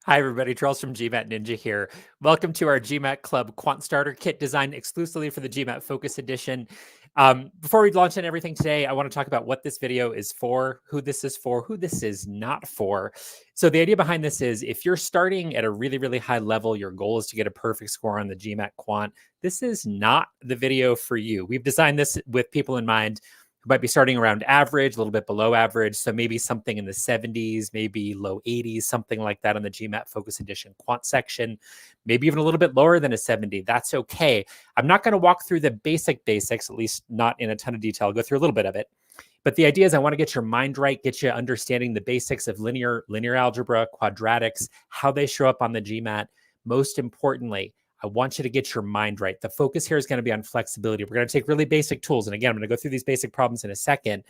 Hi, everybody. Charles from GMAT Ninja here. Welcome to our GMAT Club Quant Starter Kit designed exclusively for the GMAT Focus Edition. Before we launch into everything today, I want to talk about what this video is for, who this is not for. So the idea behind this is if you're starting at a really, really high level, your goal is to get a perfect score on the GMAT Quant, this is not the video for you. We've designed this with people in mind who might be starting around average, a little bit below average. So maybe something in the 70s, maybe low 80s, something like that on the GMAT Focus Edition quant section, maybe even a little bit lower than a 70. That's okay. I'm not going to walk through the basics, at least not in a ton of detail. I'll go through a little bit of it. But the idea is I want to get your mind right, get you understanding the basics of linear algebra, quadratics, how they show up on the GMAT. Most importantly, I want you to get your mind right. The focus here is going to be on flexibility. We're going to take really basic tools. And again, I'm going to go through these basic problems in a second.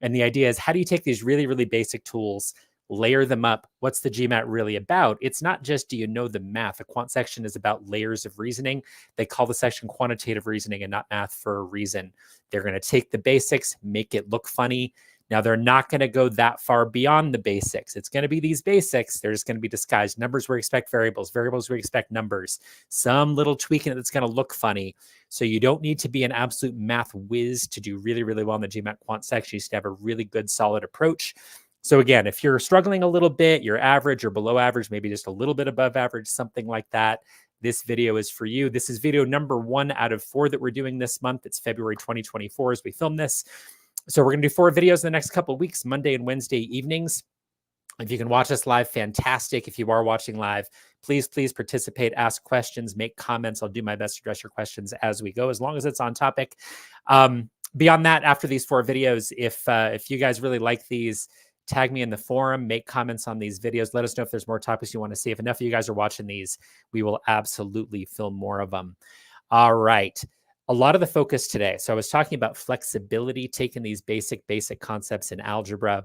And the idea is, how do you take these really, really basic tools, layer them up? What's the GMAT really about? It's not just, do you know the math? The quant section is about layers of reasoning. They call the section quantitative reasoning and not math for a reason. They're going to take the basics, make it look funny. Now, they're not going to go that far beyond the basics. It's going to be these basics. They're just going to be disguised. Numbers where we expect variables. Variables where we expect numbers. Some little tweaking that's going to look funny. So you don't need to be an absolute math whiz to do really, really well in the GMAT quant section. You just have a really good, solid approach. So again, if you're struggling a little bit, you're average or below average, maybe just a little bit above average, something like that, this video is for you. This is video number 1 out of 4 that we're doing this month. It's February 2024 as we film this. So we're going to do 4 videos in the next couple of weeks, Monday and Wednesday evenings. If you can watch us live, fantastic. If you are watching live, please participate, ask questions, make comments. I'll do my best to address your questions as we go, as long as it's on topic. Beyond that, after these 4 videos, if you guys really like these, tag me in the forum, make comments on these videos. Let us know if there's more topics you want to see. If enough of you guys are watching these, we will absolutely film more of them. All right. A lot of the focus today. So I was talking about flexibility, taking these basic concepts in algebra,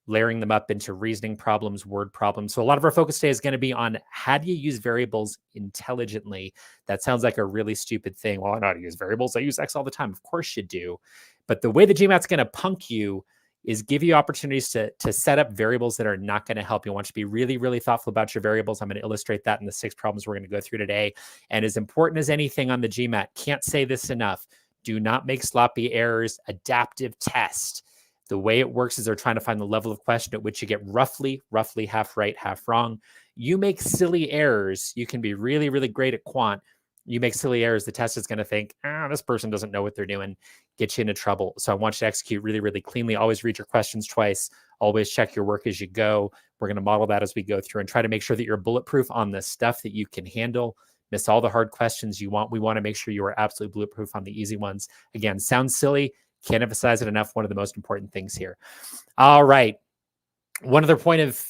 layering them up into reasoning problems, word problems. So a lot of our focus today is going to be on how do you use variables intelligently? That sounds like a really stupid thing. Well, I know how to use variables. I use X all the time. Of course you do. But the way the GMAT's going to punk you is give you opportunities to set up variables that are not going to help you. I want you to be really, really thoughtful about your variables. I'm going to illustrate that in the 6 problems we're going to go through today. And as important as anything on the GMAT, can't say this enough, do not make sloppy errors. Adaptive test. The way it works is they're trying to find the level of question at which you get roughly half right, half wrong. You make silly errors. You can be really, really great at quant. You make silly errors, the test is going to think, this person doesn't know what they're doing, get you into trouble. So I want you to execute really, really cleanly. Always read your questions twice. Always check your work as you go. We're going to model that as we go through and try to make sure that you're bulletproof on the stuff that you can handle. Miss all the hard questions you want. We want to make sure you are absolutely bulletproof on the easy ones. Again, sounds silly. Can't emphasize it enough. One of the most important things here. All right. One other point of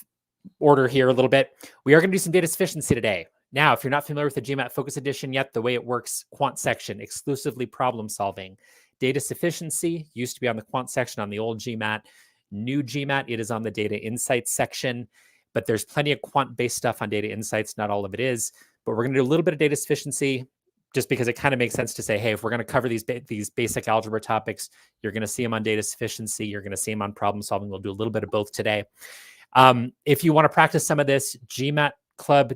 order here a little bit. We are going to do some data sufficiency today. Now, if you're not familiar with the GMAT Focus Edition yet, the way it works, quant section, exclusively problem solving. Data sufficiency used to be on the quant section on the old GMAT. New GMAT, it is on the data insights section, but there's plenty of quant-based stuff on data insights. Not all of it is, but we're going to do a little bit of data sufficiency just because it kind of makes sense to say, hey, if we're going to cover these basic algebra topics, you're going to see them on data sufficiency. You're going to see them on problem solving. We'll do a little bit of both today. If you want to practice some of this, GMAT Club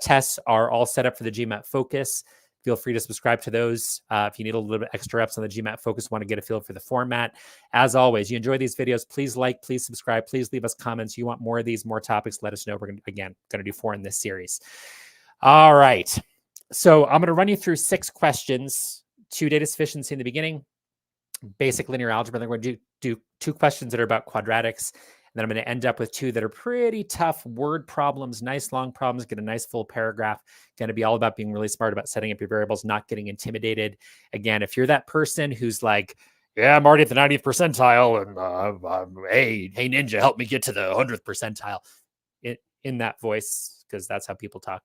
tests are all set up for the GMAT Focus. Feel free to subscribe to those. If you need a little bit extra reps on the GMAT Focus, want to get a feel for the format. As always, you enjoy these videos, please like, please subscribe, please leave us comments. You want more of these, more topics, let us know. We're going to do 4 in this series. All right. So I'm going to run you through 6 questions, 2 data sufficiency in the beginning, basic linear algebra. Then we're going to do 2 questions that are about quadratics. And then I'm going to end up with 2 that are pretty tough word problems, nice long problems, get a nice full paragraph. Going to be all about being really smart about setting up your variables, not getting intimidated. Again, if you're that person who's like, yeah, I'm already at the 90th percentile, and hey, Ninja, help me get to the 100th percentile, in that voice, because that's how people talk.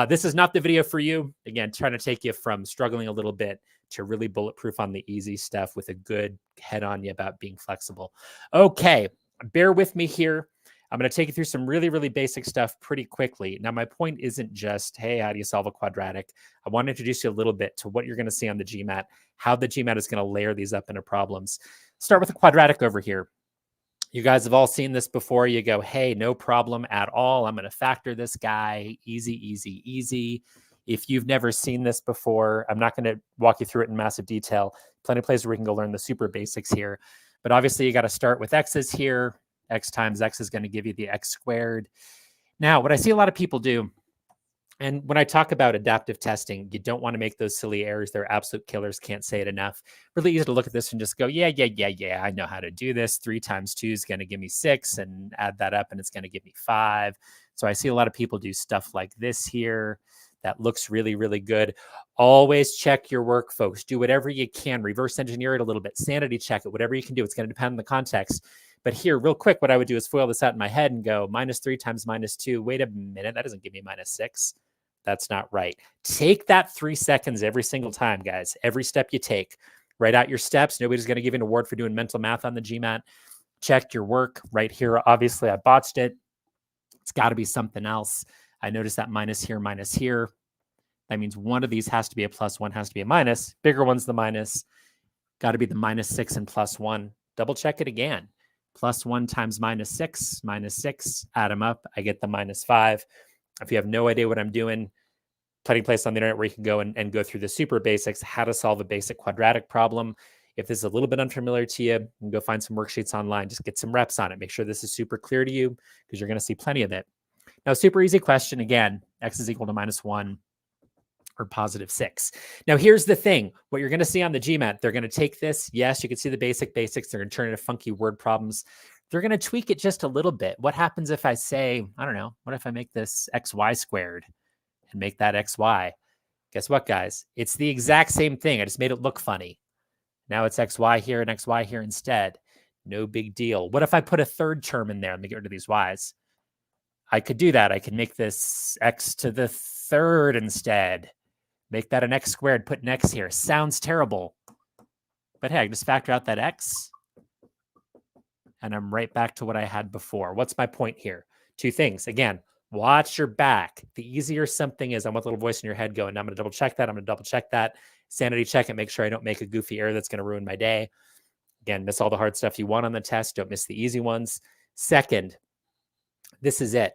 This is not the video for you. Again, trying to take you from struggling a little bit to really bulletproof on the easy stuff with a good head on you about being flexible. Okay. Bear with me here. I'm going to take you through some really, really basic stuff pretty quickly. Now, my point isn't just, hey, how do you solve a quadratic? I want to introduce you a little bit to what you're going to see on the GMAT, how the GMAT is going to layer these up into problems. Start with a quadratic over here. You guys have all seen this before. You go, hey, no problem at all. I'm going to factor this guy. Easy, easy, easy. If you've never seen this before, I'm not going to walk you through it in massive detail. Plenty of places where we can go learn the super basics here. But obviously, you got to start with x's here. X times x is going to give you the x squared. Now, what I see a lot of people do, and when I talk about adaptive testing, you don't want to make those silly errors. They're absolute killers. Can't say it enough. Really easy to look at this and just go, yeah, I know how to do this. 3 times 2 is going to give me 6, and add that up and it's going to give me 5. So I see a lot of people do stuff like this here. That looks really, really good. Always check your work, folks. Do whatever you can. Reverse engineer it a little bit. Sanity check it. Whatever you can do. It's going to depend on the context. But here, real quick, what I would do is foil this out in my head and go -3 times -2. Wait a minute. That doesn't give me -6. That's not right. Take that 3 seconds every single time, guys. Every step you take. Write out your steps. Nobody's going to give you an award for doing mental math on the GMAT. Check your work right here. Obviously, I botched it. It's got to be something else. I noticed that minus here. That means one of these has to be a plus, one has to be a minus. Bigger one's the minus. Got to be the -6 and +1. Double check it again. +1 times -6, add them up. I get the -5. If you have no idea what I'm doing, plenty of places on the internet where you can go and go through the super basics, how to solve a basic quadratic problem. If this is a little bit unfamiliar to you, you can go find some worksheets online. Just get some reps on it. Make sure this is super clear to you because you're going to see plenty of it. Now, super easy question. Again, x is equal to -1 or +6. Now, here's the thing. What you're going to see on the GMAT, they're going to take this. Yes, you can see the basics. They're going to turn it into funky word problems. They're going to tweak it just a little bit. What happens if I say, I don't know, what if I make this xy squared and make that xy? Guess what, guys? It's the exact same thing. I just made it look funny. Now it's xy here and xy here instead. No big deal. What if I put a third term in there? Let me get rid of these y's. I could do that. I could make this x to the third instead. Make that an x squared, put an x here. Sounds terrible. But hey, I just factor out that x. And I'm right back to what I had before. What's my point here? 2 things. Again, watch your back. The easier something is, I want the little voice in your head going, I'm going to double check that. I'm going to double check that. Sanity check it. Make sure I don't make a goofy error that's going to ruin my day. Again, miss all the hard stuff you want on the test. Don't miss the easy ones. Second, this is it.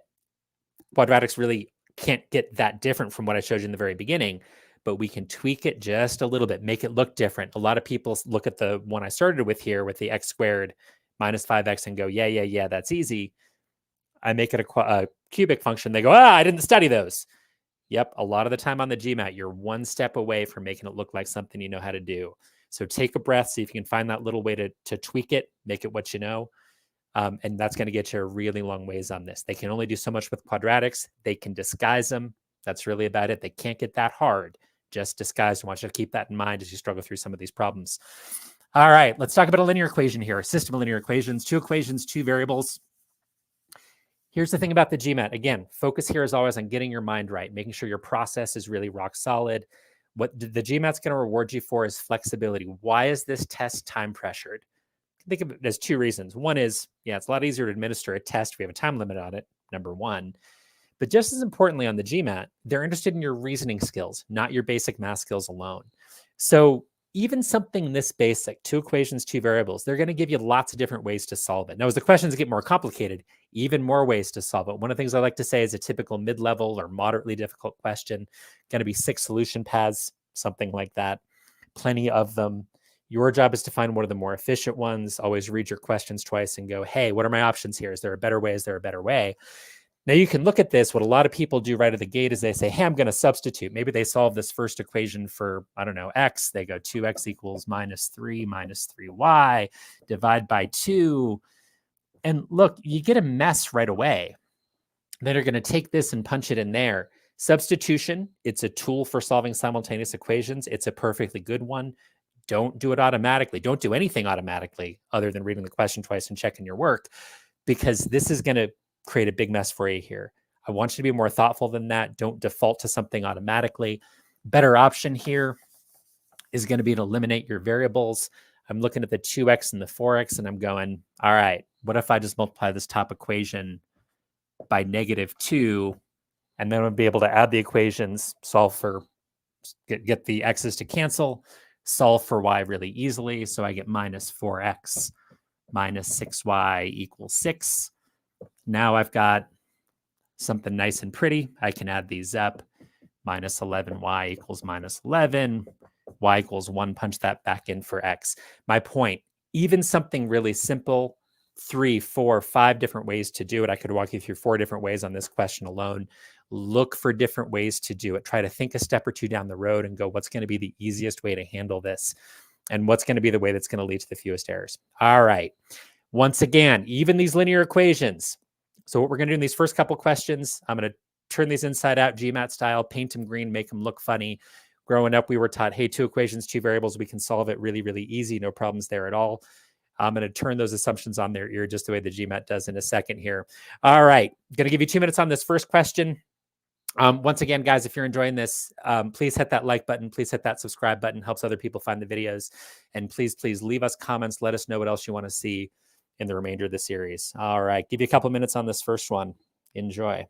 Quadratics really can't get that different from what I showed you in the very beginning, but we can tweak it just a little bit, make it look different. A lot of people look at the one I started with here with the x squared -5x and go, yeah, that's easy. I make it a cubic function. They go, I didn't study those. Yep, a lot of the time on the GMAT, you're one step away from making it look like something you know how to do. So take a breath, see if you can find that little way to tweak it, make it what you know. And that's going to get you a really long ways on this. They can only do so much with quadratics. They can disguise them. That's really about it. They can't get that hard. Just disguise. I want you to keep that in mind as you struggle through some of these problems. All right, let's talk about a linear equation here. A system of linear equations, 2 equations, 2 variables. Here's the thing about the GMAT. Again, focus here is always on getting your mind right, making sure your process is really rock solid. What the GMAT's going to reward you for is flexibility. Why is this test time pressured? Think of it as 2 reasons. One is, it's a lot easier to administer a test. We have a time limit on it, number 1. But just as importantly on the GMAT, they're interested in your reasoning skills, not your basic math skills alone. So even something this basic, 2 equations, 2 variables, they're going to give you lots of different ways to solve it. Now, as the questions get more complicated, even more ways to solve it. One of the things I like to say is a typical mid-level or moderately difficult question, going to be 6 solution paths, something like that. Plenty of them. Your job is to find one of the more efficient ones. Always read your questions twice and go, hey, what are my options here? Is there a better way? Is there a better way? Now you can look at this. What a lot of people do right at the gate is they say, hey, I'm going to substitute. Maybe they solve this first equation for, I don't know, x. They go 2x equals -3 3y, divide by 2. And look, you get a mess right away. Then you're going to take this and punch it in there. Substitution, it's a tool for solving simultaneous equations. It's a perfectly good one. Don't do it automatically. Don't do anything automatically other than reading the question twice and checking your work, because this is going to create a big mess for you here. I want you to be more thoughtful than that. Don't default to something automatically. Better option here is going to be to eliminate your variables. I'm looking at the 2x and the 4x, and I'm going, all right, what if I just multiply this top equation by -2, and then I'll be able to add the equations, solve for, get the x's to cancel, solve for y really easily. So I get -4x minus 6y equals 6. Now I've got something nice and pretty. I can add these up. Minus 11y equals minus 11. Y equals 1. Punch that back in for x. My point, even something really simple, 3, 4, 5 different ways to do it. I could walk you through 4 different ways on this question alone. Look for different ways to do it. Try to think a step or two down the road and go, what's going to be the easiest way to handle this? And what's going to be the way that's going to lead to the fewest errors? All right. Once again, even these linear equations. So what we're going to do in these first couple questions, I'm going to turn these inside out, GMAT style, paint them green, make them look funny. Growing up, we were taught, hey, 2 equations, 2 variables, we can solve it really, really easy. No problems there at all. I'm going to turn those assumptions on their ear just the way the GMAT does in a second here. All right. Going to give you 2 minutes on this first question. Once again, guys, if you're enjoying this, please hit that like button. Please hit that subscribe button. Helps other people find the videos. And please, please leave us comments. Let us know what else you want to see in the remainder of the series. All right. Give you a couple minutes on this first one. Enjoy.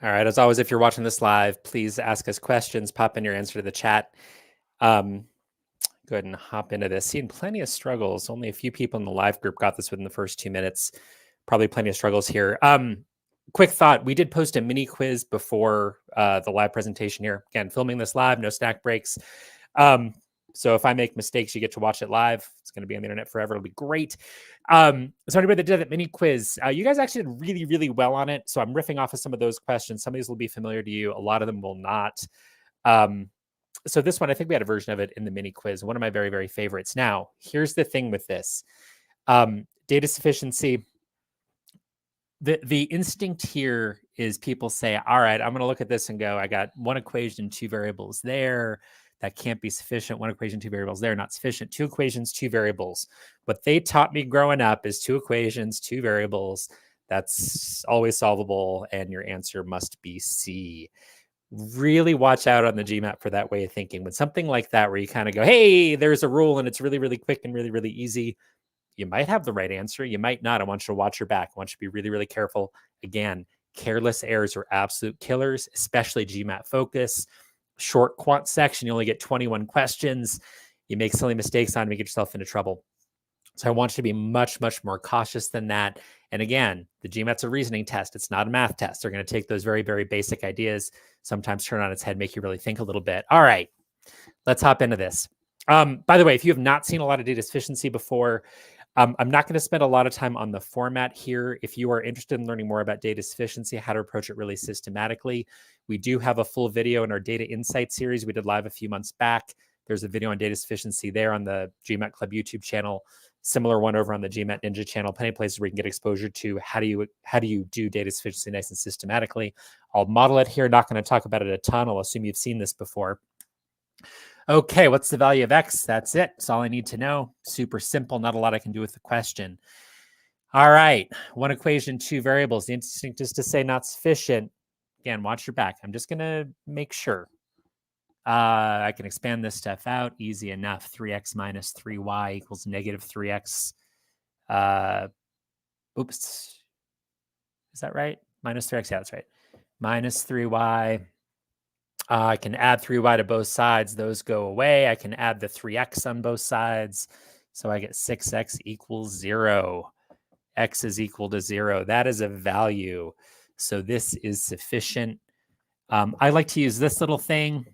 All right. As always, if you're watching this live, please ask us questions. Pop in your answer to the chat. Go ahead and hop into this. Seeing plenty of struggles. Only a few people in the live group got this within the first 2 minutes. Probably plenty of struggles here. Quick thought. We did post a mini quiz before the live presentation here. Again, filming this live, no snack breaks. So if I make mistakes, you get to watch it live. It's going to be on the internet forever. It'll be great. So anybody that did that mini quiz, you guys actually did really, really well on it. So I'm riffing off of some of those questions. Some of these will be familiar to you. A lot of them will not. So this one, I think we had a version of it in the mini quiz. One of my very, very favorites. Now, here's the thing with this. Data sufficiency. The instinct here is people say, all right, I'm going to look at this and go, I got 1 equation, 2 variables there. That can't be sufficient. 1 equation, 2 variables there, not sufficient. 2 equations, 2 variables. What they taught me growing up is 2 equations, 2 variables. That's always solvable, and your answer must be C. Really watch out on the GMAT for that way of thinking. When something like that, where you kind of go, hey, there's a rule, and it's really, really quick and really, really easy, you might have the right answer. You might not. I want you to watch your back. I want you to be really, really careful. Again, careless errors are absolute killers, especially GMAT focus. Short quant section, you only get 21 questions. You make silly mistakes on them, you get yourself into trouble. So I want you to be much, much more cautious than that. And again, the GMAT's a reasoning test. It's not a math test. They're going to take those very, very basic ideas, sometimes turn on its head, make you really think a little bit. All right, let's hop into this. By the way, if you have not seen a lot of data sufficiency before, I'm not going to spend a lot of time on the format here. If you are interested in learning more about data sufficiency, how to approach it really systematically, we do have a full video in our Data Insight series we did live a few months back. There's a video on data sufficiency there on the GMAT Club YouTube channel. Similar one over on the GMAT Ninja channel. Plenty of places where you can get exposure to how do you do data sufficiency nice and systematically. I'll model it here. Not going to talk about it a ton. I'll assume you've seen this before. Okay, what's the value of x? That's it. That's all I need to know. Super simple. Not a lot I can do with the question. All right, one equation, two variables. The instinct is to say not sufficient. Again, watch your back. I'm just going to make sure. I can expand this stuff out. Easy enough. 3x minus 3y equals negative 3x. Oops. Is that right? Minus 3x. Yeah, that's right. Minus 3y. I can add 3y to both sides. Those go away. I can add the 3x on both sides. So I get 6x equals 0. X is equal to 0. That is a value. So this is sufficient. I like to use this little thing.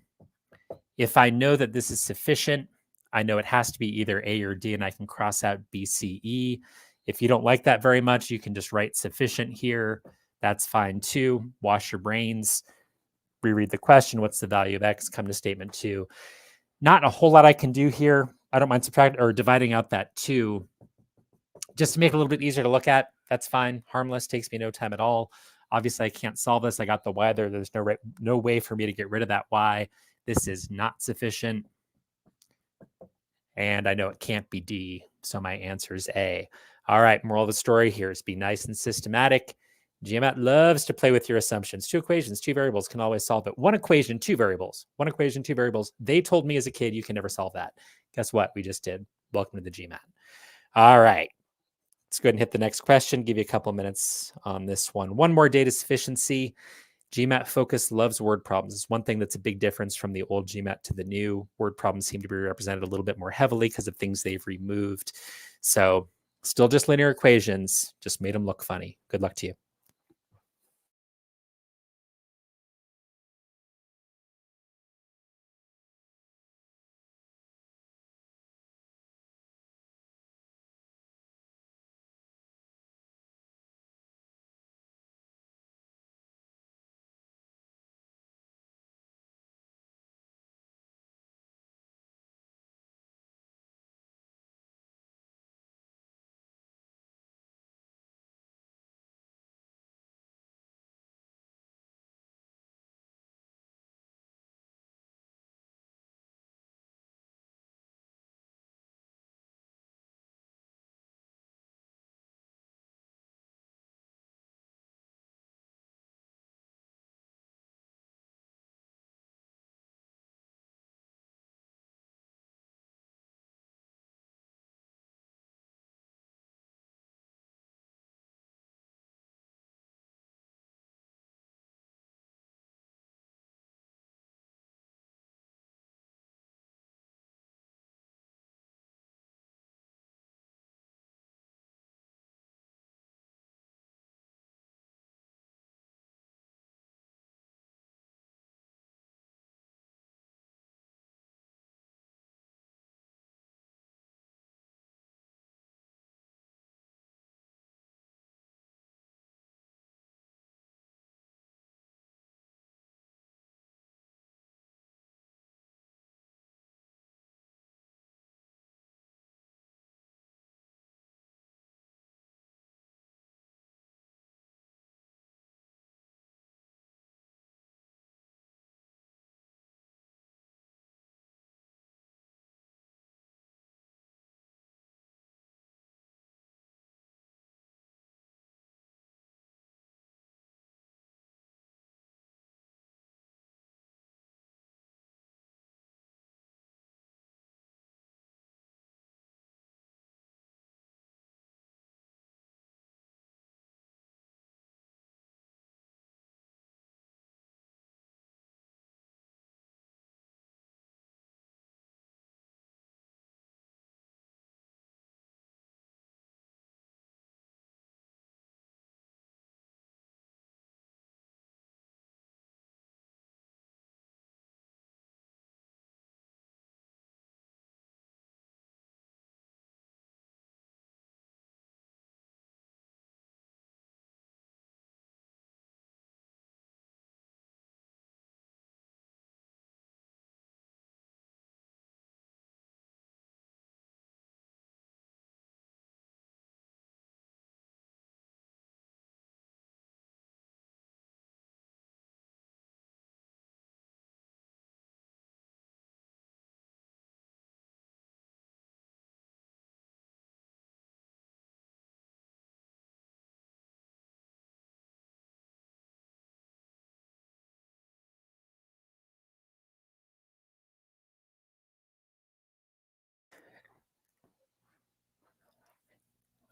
If I know that this is sufficient, I know it has to be either A or D, and I can cross out B, C, E. If you don't like that very much, you can just write sufficient here. That's fine too. Wash your brains. Reread the question. What's the value of X? Come to statement 2. Not a whole lot I can do here. I don't mind subtracting or dividing out that 2 just to make it a little bit easier to look at. That's fine. Harmless, takes me no time at all. Obviously, I can't solve this. I got the y there. There's no way for me to get rid of that y. This is not sufficient. And I know it can't be D, so my answer is A. All right, moral of the story here is be nice and systematic. GMAT loves to play with your assumptions. 2 equations, 2 variables can always solve it. 1 equation, 2 variables. 1 equation, 2 variables. They told me as a kid you can never solve that. Guess what? We just did. Welcome to the GMAT. All right. Let's go ahead and hit the next question. Give you a couple of minutes on this one. One more, data sufficiency. GMAT Focus loves word problems. It's one thing that's a big difference from the old GMAT to the new. Word problems seem to be represented a little bit more heavily because of things they've removed. So still just linear equations, just made them look funny. Good luck to you.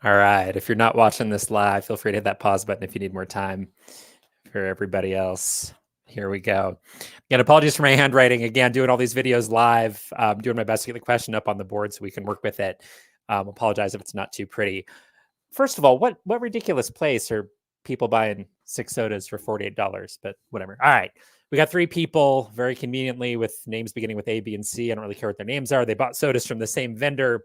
All right. If you're not watching this live, feel free to hit that pause button if you need more time. For everybody else, here we go. Again, apologies for my handwriting. Again, doing all these videos live, doing my best to get the question up on the board so we can work with it. Apologize if it's not too pretty. First of all, what ridiculous place are people buying 6 sodas for $48? But whatever. All right. We got 3 people very conveniently with names beginning with A, B, and C. I don't really care what their names are. They bought sodas from the same vendor.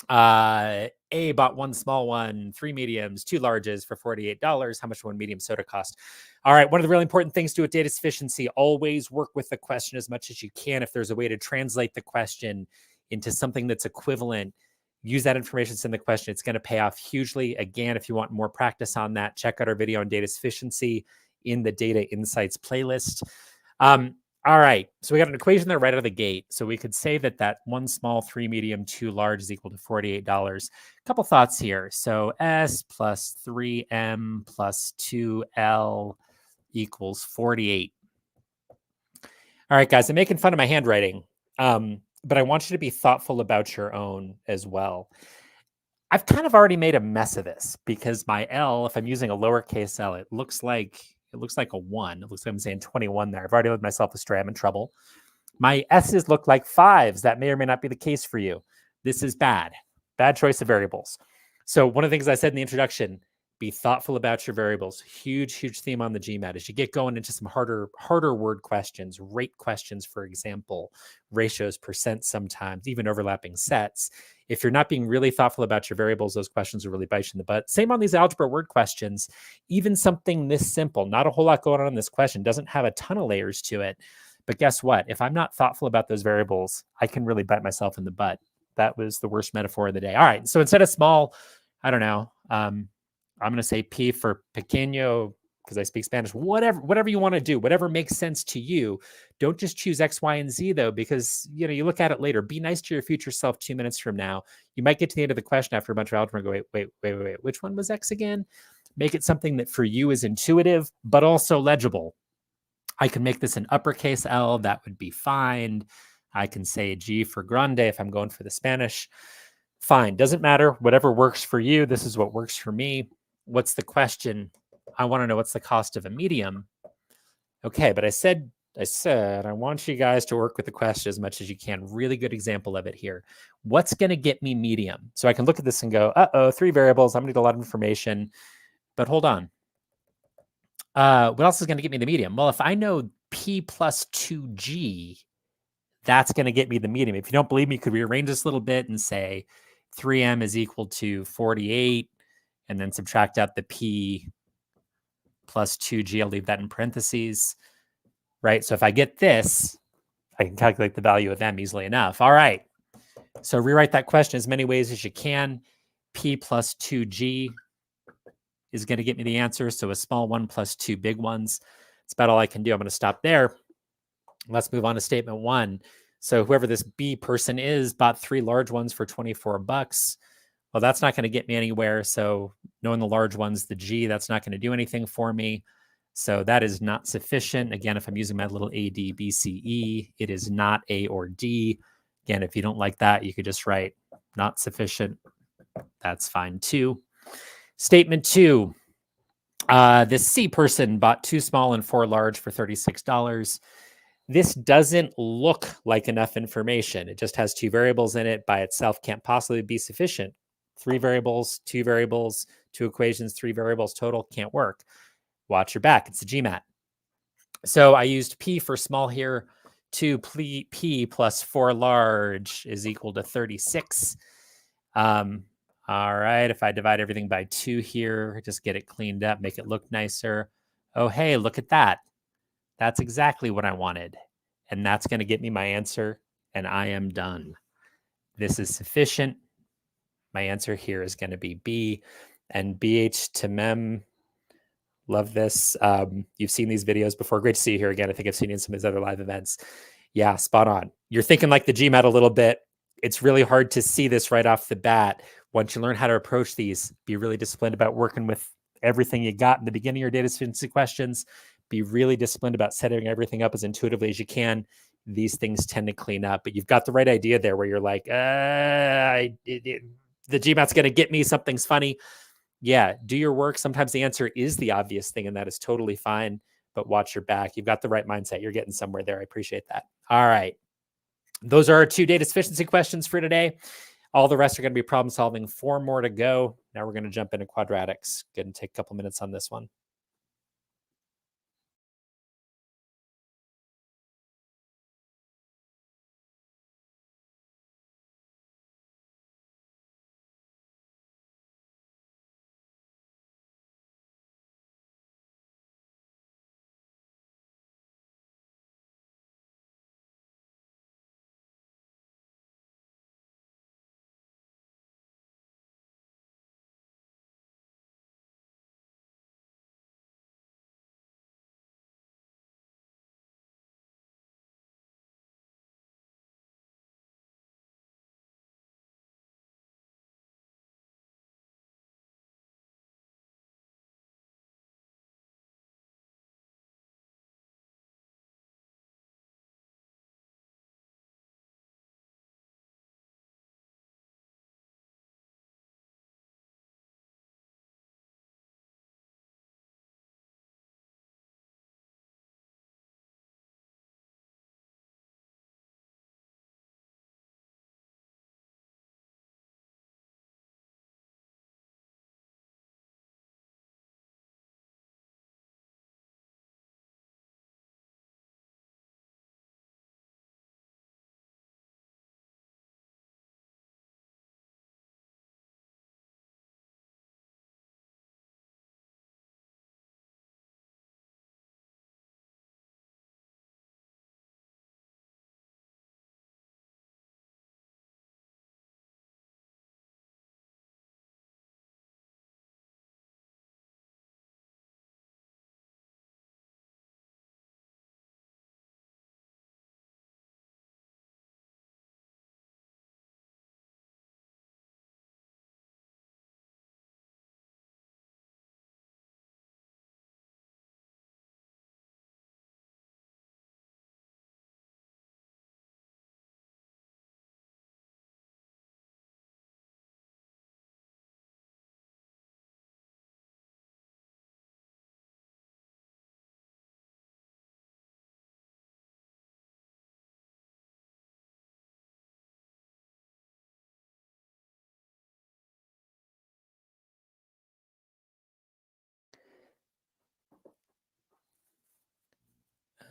A bought 1 small one, 3 mediums, 2 larges for $48. How much will 1 medium soda cost? All right. One of the really important things to do with data sufficiency, always work with the question as much as you can. If there's a way to translate the question into something that's equivalent, use that information that's in the question. It's going to pay off hugely. Again, if you want more practice on that, check out our video on data sufficiency in the Data Insights playlist. All right, so we got an equation there right out of the gate. So we could say that 1 small, 3 medium, 2 large is equal to $48. A couple thoughts here. So S plus 3M plus 2L equals 48. All right, guys, I'm making fun of my handwriting, but I want you to be thoughtful about your own as well. I've kind of already made a mess of this because my L, if I'm using a lowercase L, it looks like a 1. It looks like I'm saying 21 there. I've already led myself astray. I'm in trouble. My S's look like 5s. That may or may not be the case for you. This is bad. Bad choice of variables. So one of the things I said in the introduction, be thoughtful about your variables. Huge, huge theme on the GMAT as you get going into some harder word questions, rate questions, for example, ratios, percent sometimes, even overlapping sets. If you're not being really thoughtful about your variables, those questions will really bite you in the butt. Same on these algebra word questions. Even something this simple, not a whole lot going on in this question, doesn't have a ton of layers to it. But guess what? If I'm not thoughtful about those variables, I can really bite myself in the butt. That was the worst metaphor of the day. All right. So instead of small, I don't know, I'm going to say P for pequeño because I speak Spanish. Whatever you want to do, whatever makes sense to you. Don't just choose X, Y, and Z though, because you look at it later. Be nice to your future self 2 minutes from now. You might get to the end of the question after a bunch of algebra and go, wait. Which one was X again? Make it something that for you is intuitive, but also legible. I can make this an uppercase L. That would be fine. I can say G for grande if I'm going for the Spanish. Fine. Doesn't matter. Whatever works for you. This is what works for me. What's the question? I want to know what's the cost of a medium. Okay, but I said I want you guys to work with the question as much as you can. Really good example of it here. What's going to get me medium? So I can look at this and go, 3 variables. I'm going to need a lot of information. But hold on. What else is going to get me the medium? Well, if I know P plus 2G, that's going to get me the medium. If you don't believe me, you could rearrange this a little bit and say 3M is equal to 48, and then subtract out the P plus 2G. I'll leave that in parentheses, right? So if I get this, I can calculate the value of M easily enough. All right. So rewrite that question as many ways as you can. P plus 2G is going to get me the answer. So a small 1 plus 2 big ones. That's about all I can do. I'm going to stop there. Let's move on to statement 1. So whoever this B person is bought 3 large ones for $24. Well, that's not going to get me anywhere. So knowing the large ones, the G, that's not going to do anything for me. So that is not sufficient. Again, if I'm using my little A, D, B, C, E, it is not A or D. Again, if you don't like that, you could just write not sufficient. That's fine too. Statement 2. This C person bought 2 small and 4 large for $36. This doesn't look like enough information. It just has 2 variables in it. By itself can't possibly be sufficient. 3 variables, 2 variables, 2 equations, 3 variables total can't work. Watch your back. It's the GMAT. So I used P for small here. 2 P plus 4 large is equal to 36. All right. If I divide everything by 2 here, just get it cleaned up, make it look nicer. Oh, hey, look at that. That's exactly what I wanted. And that's going to get me my answer. And I am done. This is sufficient. My answer here is going to be B. And BH to mem. Love this. You've seen these videos before. Great to see you here again. I think I've seen you in some of his other live events. Yeah, spot on. You're thinking like the GMAT a little bit. It's really hard to see this right off the bat. Once you learn how to approach these, be really disciplined about working with everything you got in the beginning of your data sufficiency questions. Be really disciplined about setting everything up as intuitively as you can. These things tend to clean up, but you've got the right idea there where you're like, the the GMAT's going to get me, something's funny. Yeah, do your work. Sometimes the answer is the obvious thing, and that is totally fine, but watch your back. You've got the right mindset. You're getting somewhere there. I appreciate that. All right. Those are our 2 data sufficiency questions for today. All the rest are going to be problem solving. 4 more to go. Now we're going to jump into quadratics. Good, and take a couple minutes on this one.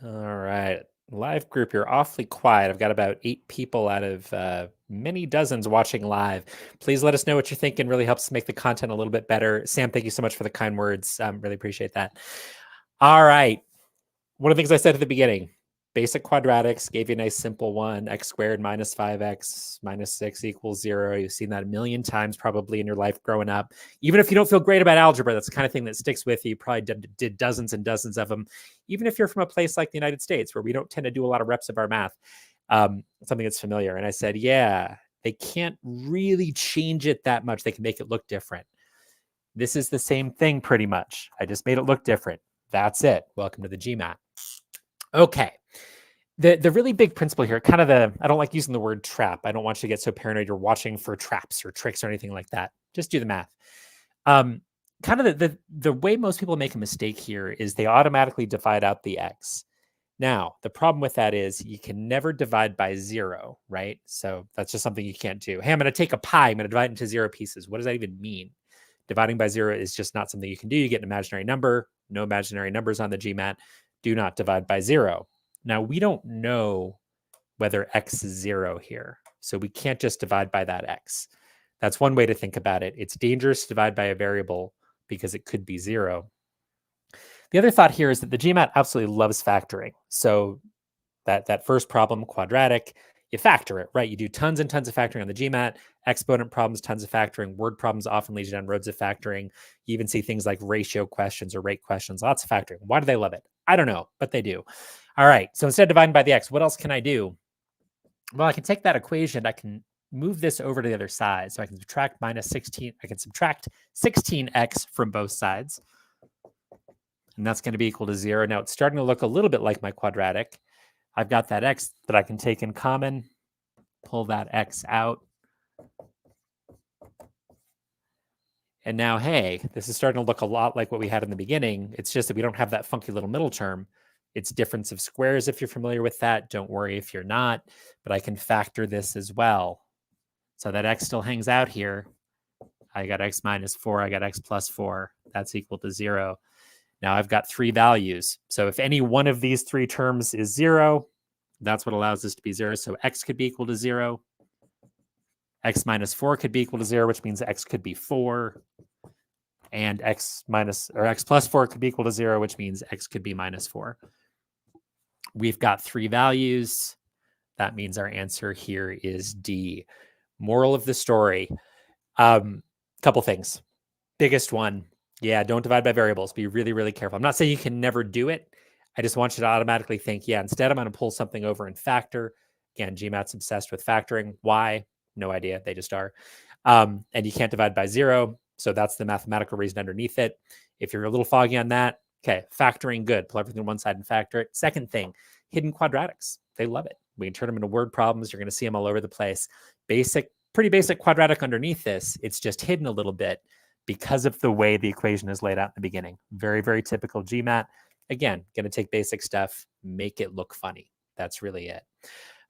All right. Live group, you're awfully quiet. I've got about 8 people out of many dozens watching live. Please let us know what you're thinking. Really helps make the content a little bit better. Sam, thank you so much for the kind words. Really appreciate that. All right. One of the things I said at the beginning, basic quadratics, gave you a nice simple one, x squared minus 5x minus 6 equals 0. You've seen that a million times probably in your life growing up. Even if you don't feel great about algebra, that's the kind of thing that sticks with you. You probably did dozens and dozens of them. Even if you're from a place like the United States, where we don't tend to do a lot of reps of our math, something that's familiar. And I said, yeah, they can't really change it that much. They can make it look different. This is the same thing pretty much. I just made it look different. That's it. Welcome to the GMAT. Okay. The really big principle here, kind of I don't like using the word trap. I don't want you to get so paranoid you're watching for traps or tricks or anything like that. Just do the math. Kind of the way most people make a mistake here is they automatically divide out the x. Now, the problem with that is you can never divide by 0, right? So that's just something you can't do. Hey, I'm going to take a pie. I'm going to divide it into 0 pieces. What does that even mean? Dividing by 0 is just not something you can do. You get an imaginary number. No imaginary numbers on the GMAT. Do not divide by 0. Now, we don't know whether x is 0 here. So we can't just divide by that x. That's one way to think about it. It's dangerous to divide by a variable because it could be 0. The other thought here is that the GMAT absolutely loves factoring. So that first problem, quadratic, you factor it, right? You do tons and tons of factoring on the GMAT, exponent problems, tons of factoring, word problems often lead you down roads of factoring. You even see things like ratio questions or rate questions, lots of factoring. Why do they love it? I don't know, but they do. All right, so instead of dividing by the x, what else can I do? Well, I can take that equation, I can move this over to the other side. So I can subtract minus 16, I can subtract 16x from both sides. And that's going to be equal to 0. Now it's starting to look a little bit like my quadratic. I've got that x that I can take in common, pull that x out. And now, hey, this is starting to look a lot like what we had in the beginning. It's just that we don't have that funky little middle term. It's difference of squares if you're familiar with that. Don't worry if you're not, but I can factor this as well. So that x still hangs out here. I got x minus 4, I got x plus 4. That's equal to 0. Now I've got 3 values. So if any one of these 3 terms is 0, that's what allows this to be 0. So x could be equal to 0. X minus 4 could be equal to 0, which means x could be 4. And x plus 4 could be equal to 0, which means x could be minus 4. We've got 3 values. That means our answer here is D. Moral of the story. Couple things. Biggest one, yeah, don't divide by variables. Be really, really careful. I'm not saying you can never do it. I just want you to automatically think, yeah, instead I'm going to pull something over and factor. Again, GMAT's obsessed with factoring. Why? No idea. They just are. And you can't divide by 0. So that's the mathematical reason underneath it. If you're a little foggy on that, okay, factoring, good. Pull everything on one side and factor it. Second thing, hidden quadratics. They love it. We can turn them into word problems. You're going to see them all over the place. Pretty basic quadratic underneath this. It's just hidden a little bit because of the way the equation is laid out in the beginning. Very, very typical GMAT. Again, going to take basic stuff, make it look funny. That's really it.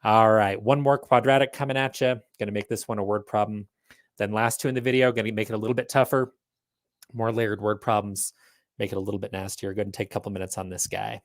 All right, one more quadratic coming at you. Going to make this one a word problem. Then last 2 in the video, going to make it a little bit tougher. More layered word problems, make it a little bit nastier. Go ahead and take a couple minutes on this guy.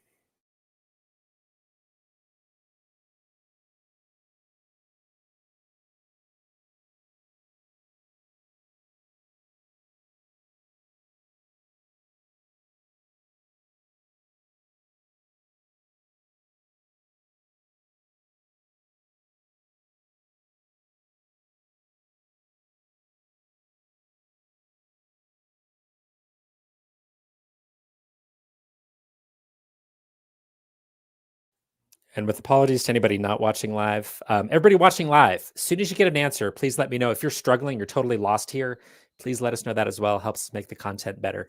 And with apologies to anybody not watching live, everybody watching live, as soon as you get an answer, please let me know. If you're struggling, you're totally lost here, please let us know that as well. Helps make the content better.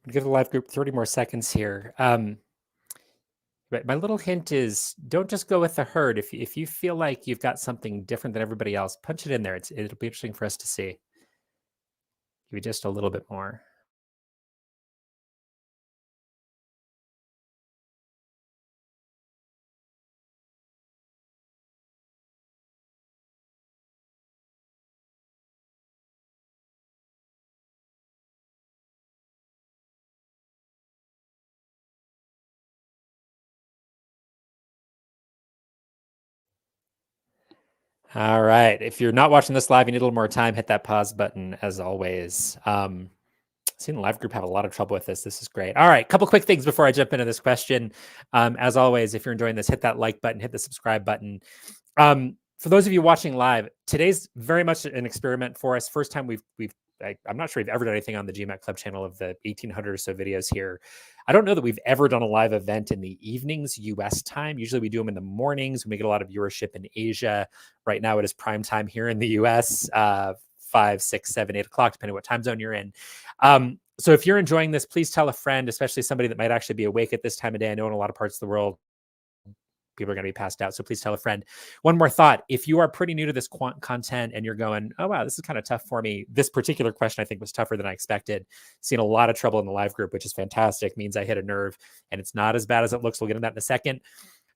Give the live group 30 more seconds here. But my little hint is don't just go with the herd. If you feel like you've got something different than everybody else, punch it in there. It'll be interesting for us to see. Give you just a little bit more. All right. If you're not watching this live, you need a little more time, hit that pause button as always. Seen the live group have a lot of trouble with this. This is great. All right, couple quick things before I jump into this question. As always, if you're enjoying this, hit that like button, hit the subscribe button. For those of you watching live, today's very much an experiment for us. First time I'm not sure we've ever done anything on the GMAT Club channel of the 1,800 or so videos here. I don't know that we've ever done a live event in the evenings US time. Usually we do them in the mornings when we get a lot of viewership in Asia. Right now it is prime time here in the US, 5, 6, 7, 8 o'clock, depending on what time zone you're in. So if you're enjoying this, please tell a friend, especially somebody that might actually be awake at this time of day. I know in a lot of parts of the world, people are going to be passed out. So please tell a friend. One more thought. If you are pretty new to this quant content and you're going, oh, wow, this is kind of tough for me. This particular question I think was tougher than I expected. Seen a lot of trouble in the live group, which is fantastic. Means I hit a nerve and it's not as bad as it looks. We'll get into that in a second.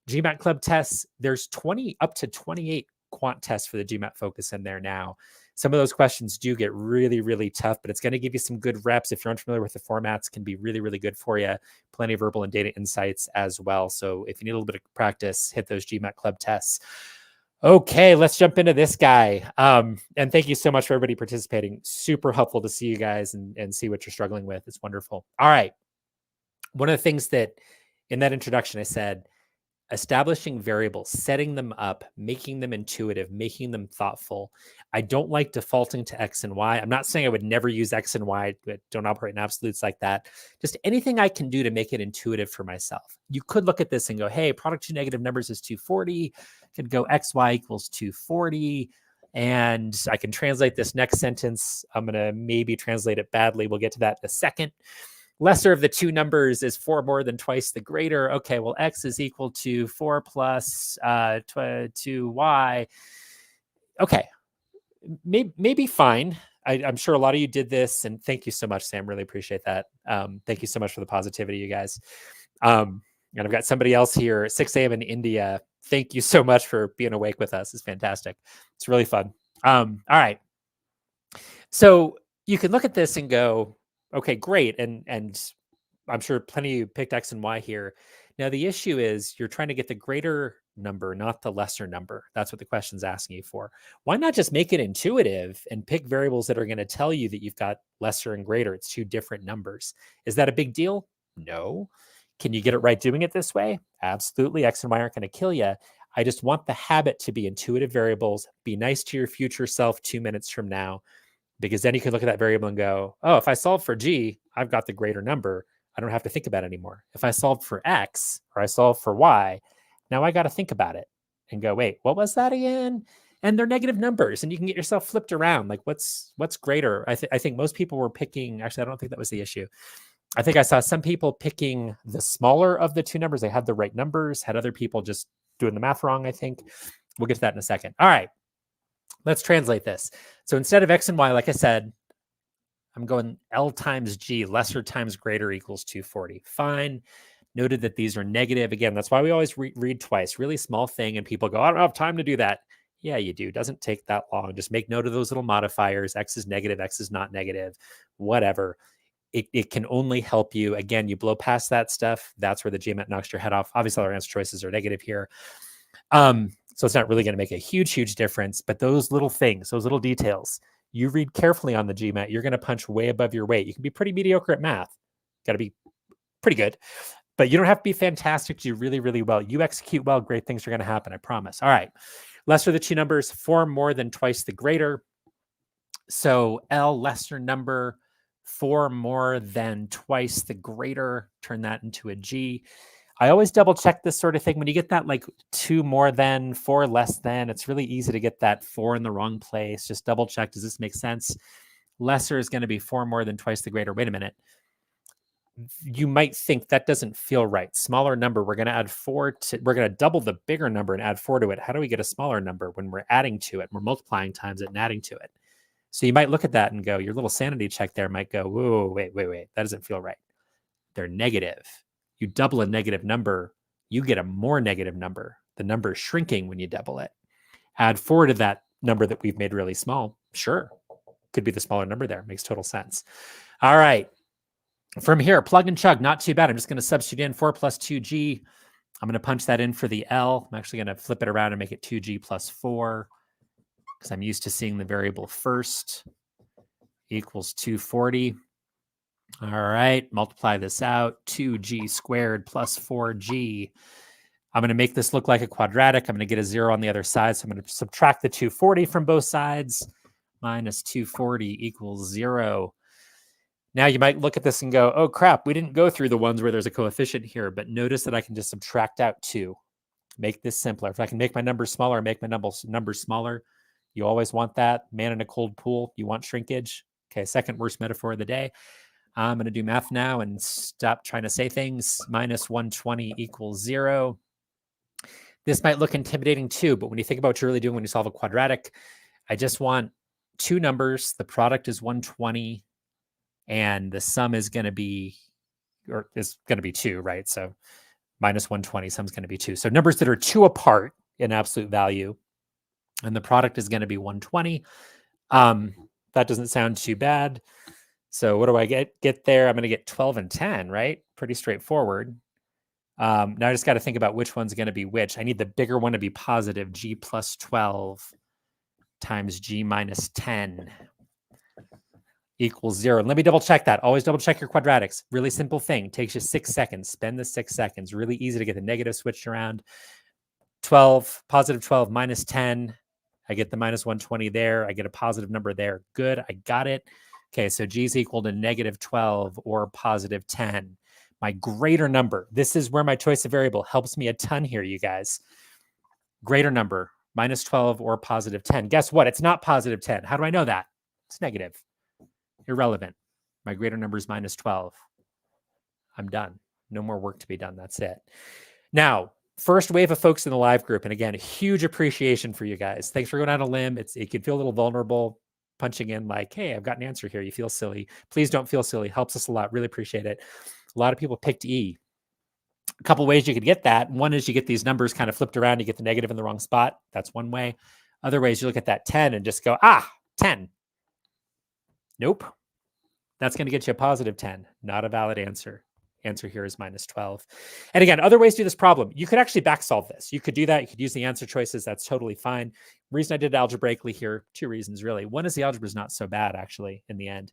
GMAT Club tests. There's 20 up to 28 quant tests for the GMAT Focus in there now. Some of those questions do get really, really tough, but it's going to give you some good reps. If you're unfamiliar with the formats, can be really, really good for you. Plenty of verbal and data insights as well. So if you need a little bit of practice, hit those GMAT Club tests. Okay, let's jump into this guy. And thank you so much for everybody participating. Super helpful to see you guys and see what you're struggling with. It's wonderful. All right. One of the things that in that introduction, I said, establishing variables, setting them up, making them intuitive, making them thoughtful. I don't like defaulting to X and Y. I'm not saying I would never use X and Y, but don't operate in absolutes like that. Just anything I can do to make it intuitive for myself. You could look at this and go, hey, product two negative numbers is 240. Could go XY equals 240. And I can translate this next sentence. I'm going to maybe translate it badly. We'll get to that in a second. Lesser of the two numbers is 4 more than twice the greater. Okay, well, X is equal to 4 plus 2Y. Okay, maybe fine. I'm sure a lot of you did this, and thank you so much, Sam. Really appreciate that. Thank you so much for the positivity, you guys. And I've got somebody else here, 6 a.m. in India. Thank you so much for being awake with us. It's fantastic. It's really fun. All right. So you can look at this and go, okay, great. And I'm sure plenty of you picked X and Y here. Now, the issue is you're trying to get the greater number, not the lesser number. That's what the question's asking you for. Why not just make it intuitive and pick variables that are going to tell you that you've got lesser and greater? It's two different numbers. Is that a big deal? No. Can you get it right doing it this way? Absolutely. X and Y aren't going to kill you. I just want the habit to be intuitive variables. Be nice to your future self 2 minutes from now, because then you can look at that variable and go, oh, if I solve for G, I've got the greater number. I don't have to think about it anymore. If I solved for X or I solved for Y, now I got to think about it and go, wait, what was that again? And they're negative numbers, and you can get yourself flipped around. Like what's greater? I think most people were picking, actually, I don't think that was the issue. I think I saw some people picking the smaller of the two numbers. They had the right numbers, had other people just doing the math wrong, I think. We'll get to that in a second. All right, let's translate this. So instead of X and Y, like I said, I'm going L times G, lesser times greater equals 240. Fine. Noted that these are negative. Again, that's why we always read twice. Really small thing, and people go, I don't have time to do that. Yeah, you do. It doesn't take that long. Just make note of those little modifiers. X is negative, X is not negative, whatever. It can only help you. Again, you blow past that stuff. That's where the GMAT knocks your head off. Obviously, our answer choices are negative here. So it's not really going to make a huge difference. But those little things, those little details, you read carefully on the GMAT, you're going to punch way above your weight. You can be pretty mediocre at math. Got to be pretty good. But you don't have to be fantastic to do really, really well. You execute well, great things are going to happen, I promise. All right. Lesser of the two numbers, 4 more than twice the greater. So L, lesser number, 4 more than twice the greater. Turn that into a G. I always double check this sort of thing. When you get that like 2 more than, 4 less than, it's really easy to get that 4 in the wrong place. Just double check. Does this make sense? Lesser is going to be 4 more than twice the greater. Wait a minute. you might think that doesn't feel right. Smaller number, we're going to add 4 to, we're going to double the bigger number and add 4 to it. How do we get a smaller number when we're adding to it? We're multiplying times it and adding to it. So you might look at that and go, your little sanity check there might go, whoa, wait, that doesn't feel right. They're negative. You double a negative number, you get a more negative number. The number is shrinking when you double it. Add 4 to that number that we've made really small. Sure, could be the smaller number there. Makes total sense. All right. From here, plug and chug, not too bad. I'm just going to substitute in 4 plus 2g. I'm going to punch that in for the L. I'm actually going to flip it around and make it 2g plus 4 because I'm used to seeing the variable first. Equals 240. All right, multiply this out. 2g squared plus 4g. I'm going to make this look like a quadratic. I'm going to get a 0 on the other side. So I'm going to subtract the 240 from both sides. Minus 240 equals 0. Now you might look at this and go, oh crap, we didn't go through the ones where there's a coefficient here, but notice that I can just subtract out 2. Make this simpler. If I can make my numbers smaller, make my numbers smaller. You always want that. Man in a cold pool, you want shrinkage. Okay, second worst metaphor of the day. I'm going to do math now and stop trying to say things. Minus 120 equals 0. This might look intimidating too, but when you think about what you're really doing when you solve a quadratic, I just want 2 numbers. The product is 120. And the sum is going to be, or is going to be 2, right? So minus 120, sum's going to be 2. So numbers that are 2 apart in absolute value, and the product is going to be 120. That doesn't sound too bad. So what do I get there? I'm going to get 12 and 10, right? Pretty straightforward. Now I just got to think about which one's going to be which. I need the bigger one to be positive, g plus 12 times g minus 10. Equals 0. Let me double check that. Always double check your quadratics. Really simple thing. Takes you 6 seconds. Spend the 6 seconds. Really easy to get the negative switched around. 12, positive 12 minus 10. I get the minus 120 there. I get a positive number there. Good. I got it. Okay, so g is equal to negative 12 or positive 10. My greater number. This is where my choice of variable helps me a ton here, you guys. Greater number, minus 12 or positive 10. Guess what? It's not positive 10. How do I know that? It's negative. Irrelevant. My greater number is minus 12. I'm done. No more work to be done. That's it. Now, first wave of folks in the live group. And again, a huge appreciation for you guys. Thanks for going on a limb. It can feel a little vulnerable punching in like, hey, I've got an answer here. You feel silly. Please don't feel silly. Helps us a lot. Really appreciate it. A lot of people picked E. A couple ways you could get that. One is you get these numbers kind of flipped around. You get the negative in the wrong spot. That's one way. Other ways you look at that 10 and just go, 10. Nope. That's going to get you a positive 10. Not a valid answer. Answer here is minus 12. And again, other ways to do this problem. You could actually back solve this. You could do that. You could use the answer choices. That's totally fine. Reason I did it algebraically here, 2 reasons really. One is the algebra is not so bad actually in the end.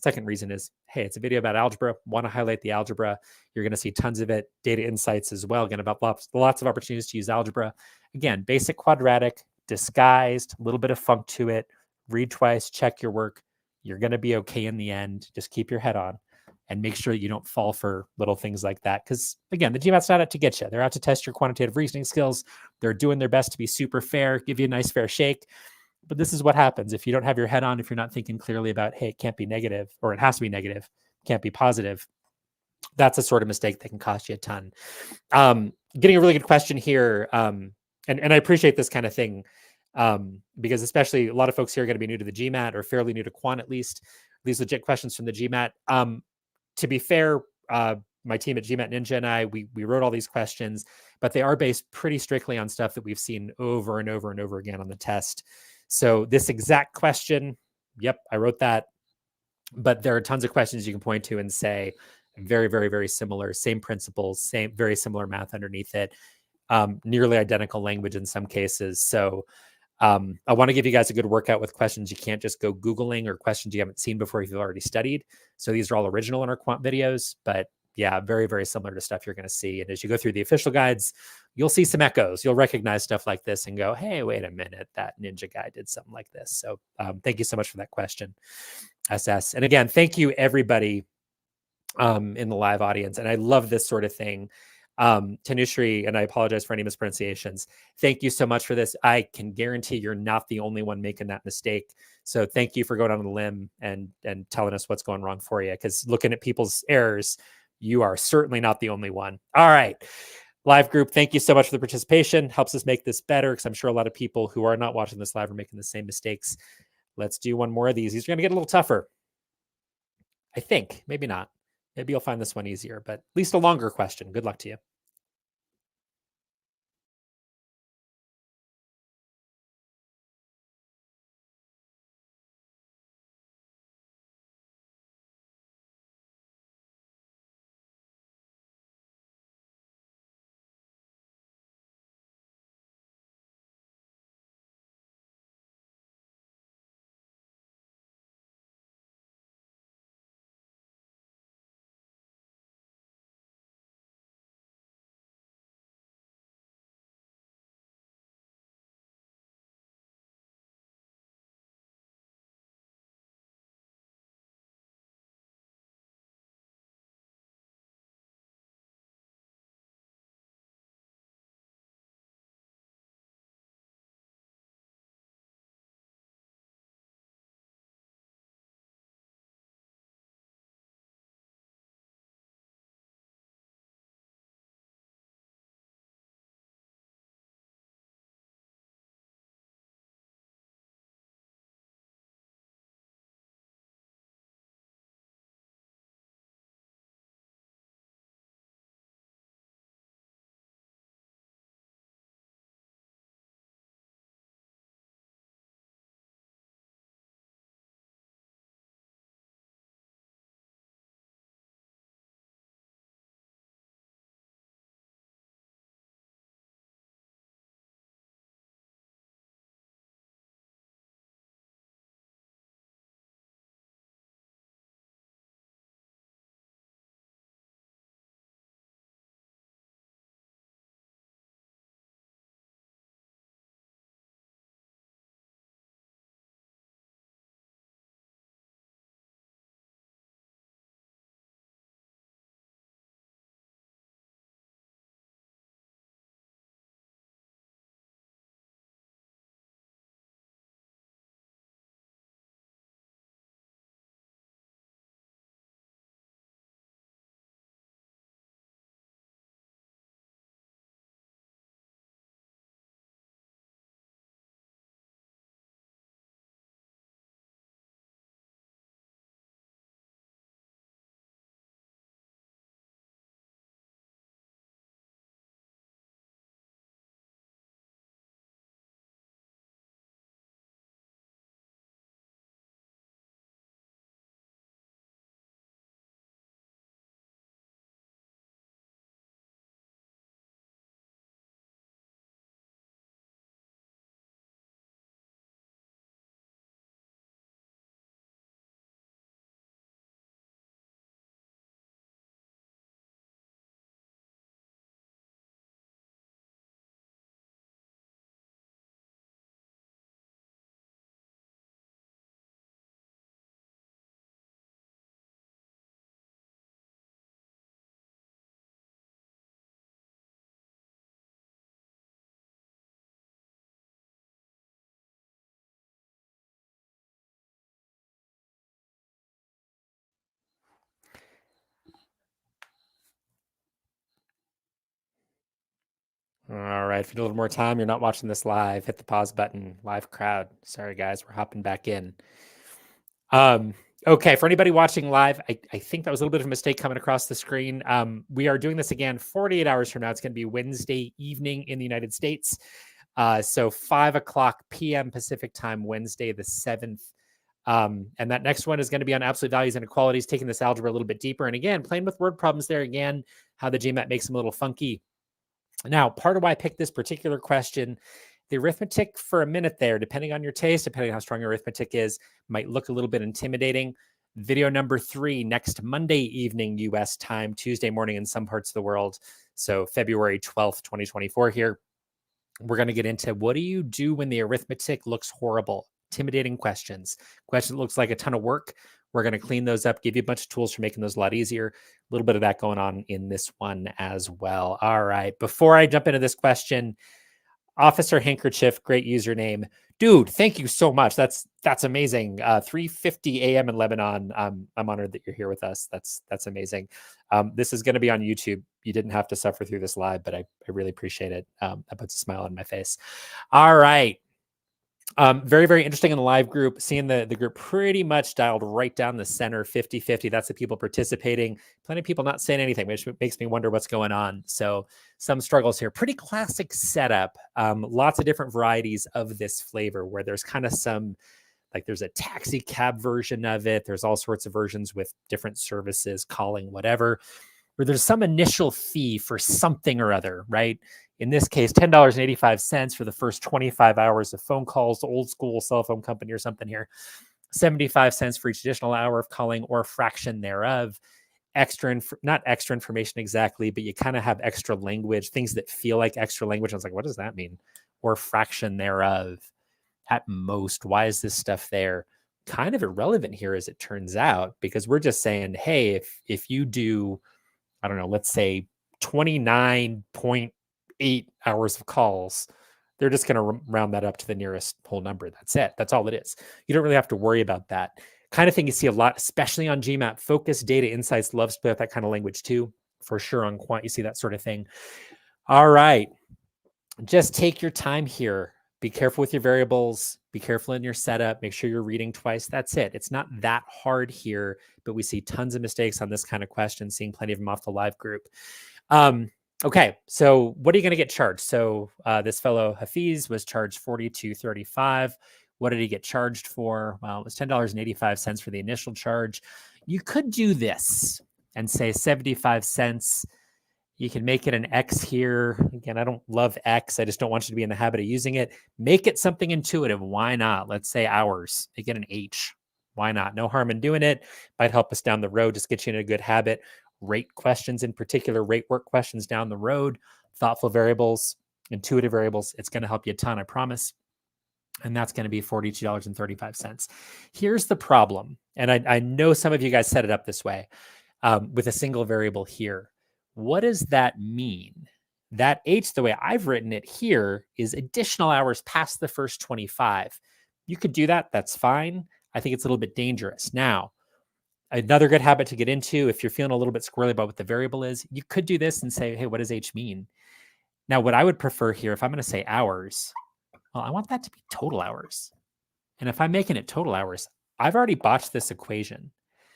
Second reason is, hey, it's a video about algebra. Want to highlight the algebra. You're going to see tons of it. Data insights as well. Again, about lots of opportunities to use algebra. Again, basic quadratic, disguised, a little bit of funk to it. Read twice, check your work. You're going to be okay in the end. Just keep your head on and make sure that you don't fall for little things like that. Because again, the GMAT's not out to get you. They're out to test your quantitative reasoning skills. They're doing their best to be super fair, give you a nice fair shake. But this is what happens if you don't have your head on, if you're not thinking clearly about, hey, it can't be negative, or it has to be negative, can't be positive. That's a sort of mistake that can cost you a ton. Getting a really good question here. And I appreciate this kind of thing. Because especially a lot of folks here are going to be new to the GMAT or fairly new to quant, at least. These legit questions from the GMAT. To be fair, my team at GMAT Ninja and I, we wrote all these questions, but they are based pretty strictly on stuff that we've seen over and over and over again on the test. So this exact question, yep, I wrote that. But there are tons of questions you can point to and say very, very, very similar, same principles, very similar math underneath it, nearly identical language in some cases. So I want to give you guys a good workout with questions you can't just go Googling or questions you haven't seen before if you've already studied. So these are all original in our quant videos, but yeah, very, very similar to stuff you're going to see. And as you go through the official guides, you'll see some echoes. You'll recognize stuff like this and go, hey, wait a minute, that Ninja guy did something like this. So thank you so much for that question, SS. And again, thank you everybody in the live audience. And I love this sort of thing. Tanushri, and I apologize for any mispronunciations. Thank you so much for this. I can guarantee you're not the only one making that mistake. So thank you for going on the limb and telling us what's going wrong for you, because looking at people's errors, you are certainly not the only one. All right. Live group, thank you so much for the participation. Helps us make this better, because I'm sure a lot of people who are not watching this live are making the same mistakes. Let's do one more of these. These are going to get a little tougher, I think. Maybe not. Maybe you'll find this one easier, but at least a longer question. Good luck to you. All right. If you need a little more time, you're not watching this live, hit the pause button. Live crowd. Sorry, guys. We're hopping back in. Okay. For anybody watching live, I think that was a little bit of a mistake coming across the screen. We are doing this again 48 hours from now. It's going to be Wednesday evening in the United States. So 5:00 p.m. Pacific time, Wednesday, the 7th. And that next one is going to be on absolute values and inequalities, taking this algebra a little bit deeper. And again, playing with word problems there again, how the GMAT makes them a little funky. Now, part of why I picked this particular question, the arithmetic for a minute there, depending on your taste, depending on how strong your arithmetic is, might look a little bit intimidating. Video number 3 next Monday evening, US time, Tuesday morning in some parts of the world. So February 12th, 2024 here. We're going to get into what do you do when the arithmetic looks horrible? Intimidating questions. Question that looks like a ton of work. We're going to clean those up, give you a bunch of tools for making those a lot easier. A little bit of that going on in this one as well. All right. Before I jump into this question, Officer Handkerchief, great username. Dude, thank you so much. That's amazing. 3:50 a.m. in Lebanon. I'm honored that you're here with us. That's amazing. This is going to be on YouTube. You didn't have to suffer through this live, but I really appreciate it. That puts a smile on my face. All right. Very, very interesting in the live group, seeing the group pretty much dialed right down the center, 50-50. That's the people participating. Plenty of people not saying anything, which makes me wonder what's going on. So some struggles here. Pretty classic setup. Lots of different varieties of this flavor where there's kind of some, like there's a taxi cab version of it. There's all sorts of versions with different services, calling, whatever, where there's some initial fee for something or other, right? In this case, $10.85 for the first 25 hours of phone calls, old school cell phone company or something here. 75 cents for each additional hour of calling or a fraction thereof. Not extra information exactly, but you kind of have extra language, things that feel like extra language. I was like, what does that mean? Or fraction thereof at most. Why is this stuff there? Kind of irrelevant here as it turns out, because we're just saying, hey, if you do, I don't know, let's say 29.8 hours of calls, they're just going to round that up to the nearest whole number. That's it. That's all it is. You don't really have to worry about that. Kind of thing you see a lot, especially on GMAT. Focus, Data Insights loves to play with that kind of language too. For sure on Quant, you see that sort of thing. All right. Just take your time here. Be careful with your variables. Be careful in your setup. Make sure you're reading twice. That's it. It's not that hard here, but we see tons of mistakes on this kind of question, seeing plenty of them off the live group. Okay, so what are you going to get charged? So this fellow Hafiz was charged $42.35. What did he get charged for? Well, it was $10.85 for the initial charge. You could do this and say 75 cents. You can make it an X here. Again, I don't love X. I just don't want you to be in the habit of using it. Make it something intuitive. Why not? Let's say hours. Make it an H. Why not? No harm in doing it. Might help us down the road. Just get you in a good habit. Rate questions in particular, rate work questions down the road, thoughtful variables, intuitive variables. It's going to help you a ton, I promise. And that's going to be $42.35. Here's the problem. And I know some of you guys set it up this way with a single variable here. What does that mean? That H, the way I've written it here, is additional hours past the first 25. You could do that. That's fine. I think it's a little bit dangerous. Now, another good habit to get into, if you're feeling a little bit squirrely about what the variable is, you could do this and say, hey, what does H mean? Now, what I would prefer here, if I'm going to say hours, well, I want that to be total hours. And if I'm making it total hours, I've already botched this equation.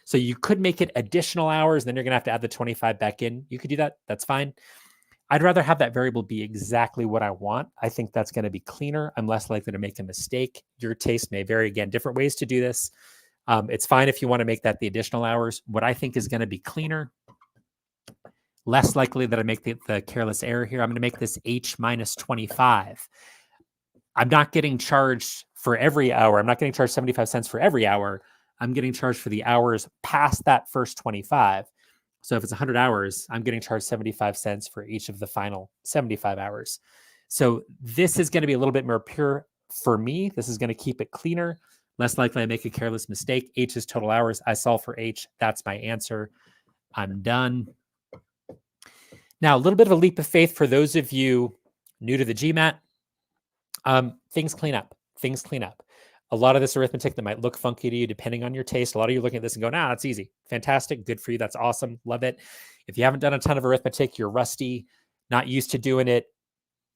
So you could make it additional hours, then you're going to have to add the 25 back in. You could do that. That's fine. I'd rather have that variable be exactly what I want. I think that's going to be cleaner. I'm less likely to make a mistake. Your taste may vary. Again, different ways to do this. It's fine if you want to make that the additional hours. What I think is going to be cleaner, less likely that I make the careless error here. I'm going to make this H minus 25. I'm not getting charged for every hour. I'm not getting charged 75 cents for every hour. I'm getting charged for the hours past that first 25. So if it's 100 hours, I'm getting charged 75 cents for each of the final 75 hours. So this is going to be a little bit more pure for me. This is going to keep it cleaner. Less likely I make a careless mistake. H is total hours. I solve for H. That's my answer. I'm done. Now, a little bit of a leap of faith for those of you new to the GMAT. Things clean up. Things clean up. A lot of this arithmetic that might look funky to you, depending on your taste. A lot of you looking at this and go, nah, it's easy. Fantastic. Good for you. That's awesome. Love it. If you haven't done a ton of arithmetic, you're rusty, not used to doing it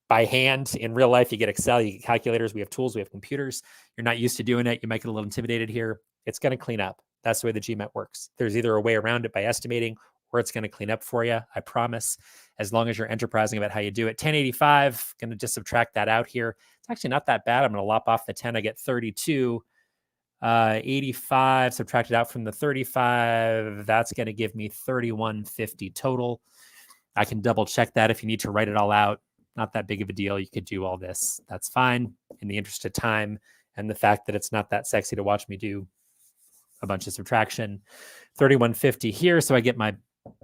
by hand. In real life, you get Excel, you get calculators, we have tools, we have computers. You're not used to doing it. You might get a little intimidated here. It's going to clean up. That's the way the GMAT works. There's either a way around it by estimating, or it's going to clean up for you. I promise, as long as you're enterprising about how you do it. 1085, going to just subtract that out here. It's actually not that bad. I'm going to lop off the 10. I get 32. 85, subtract it out from the 35. That's going to give me 3150 total. I can double check that if you need to write it all out. Not that big of a deal. You could do all this. That's fine in the interest of time and the fact that it's not that sexy to watch me do a bunch of subtraction. 3150 here. So I get my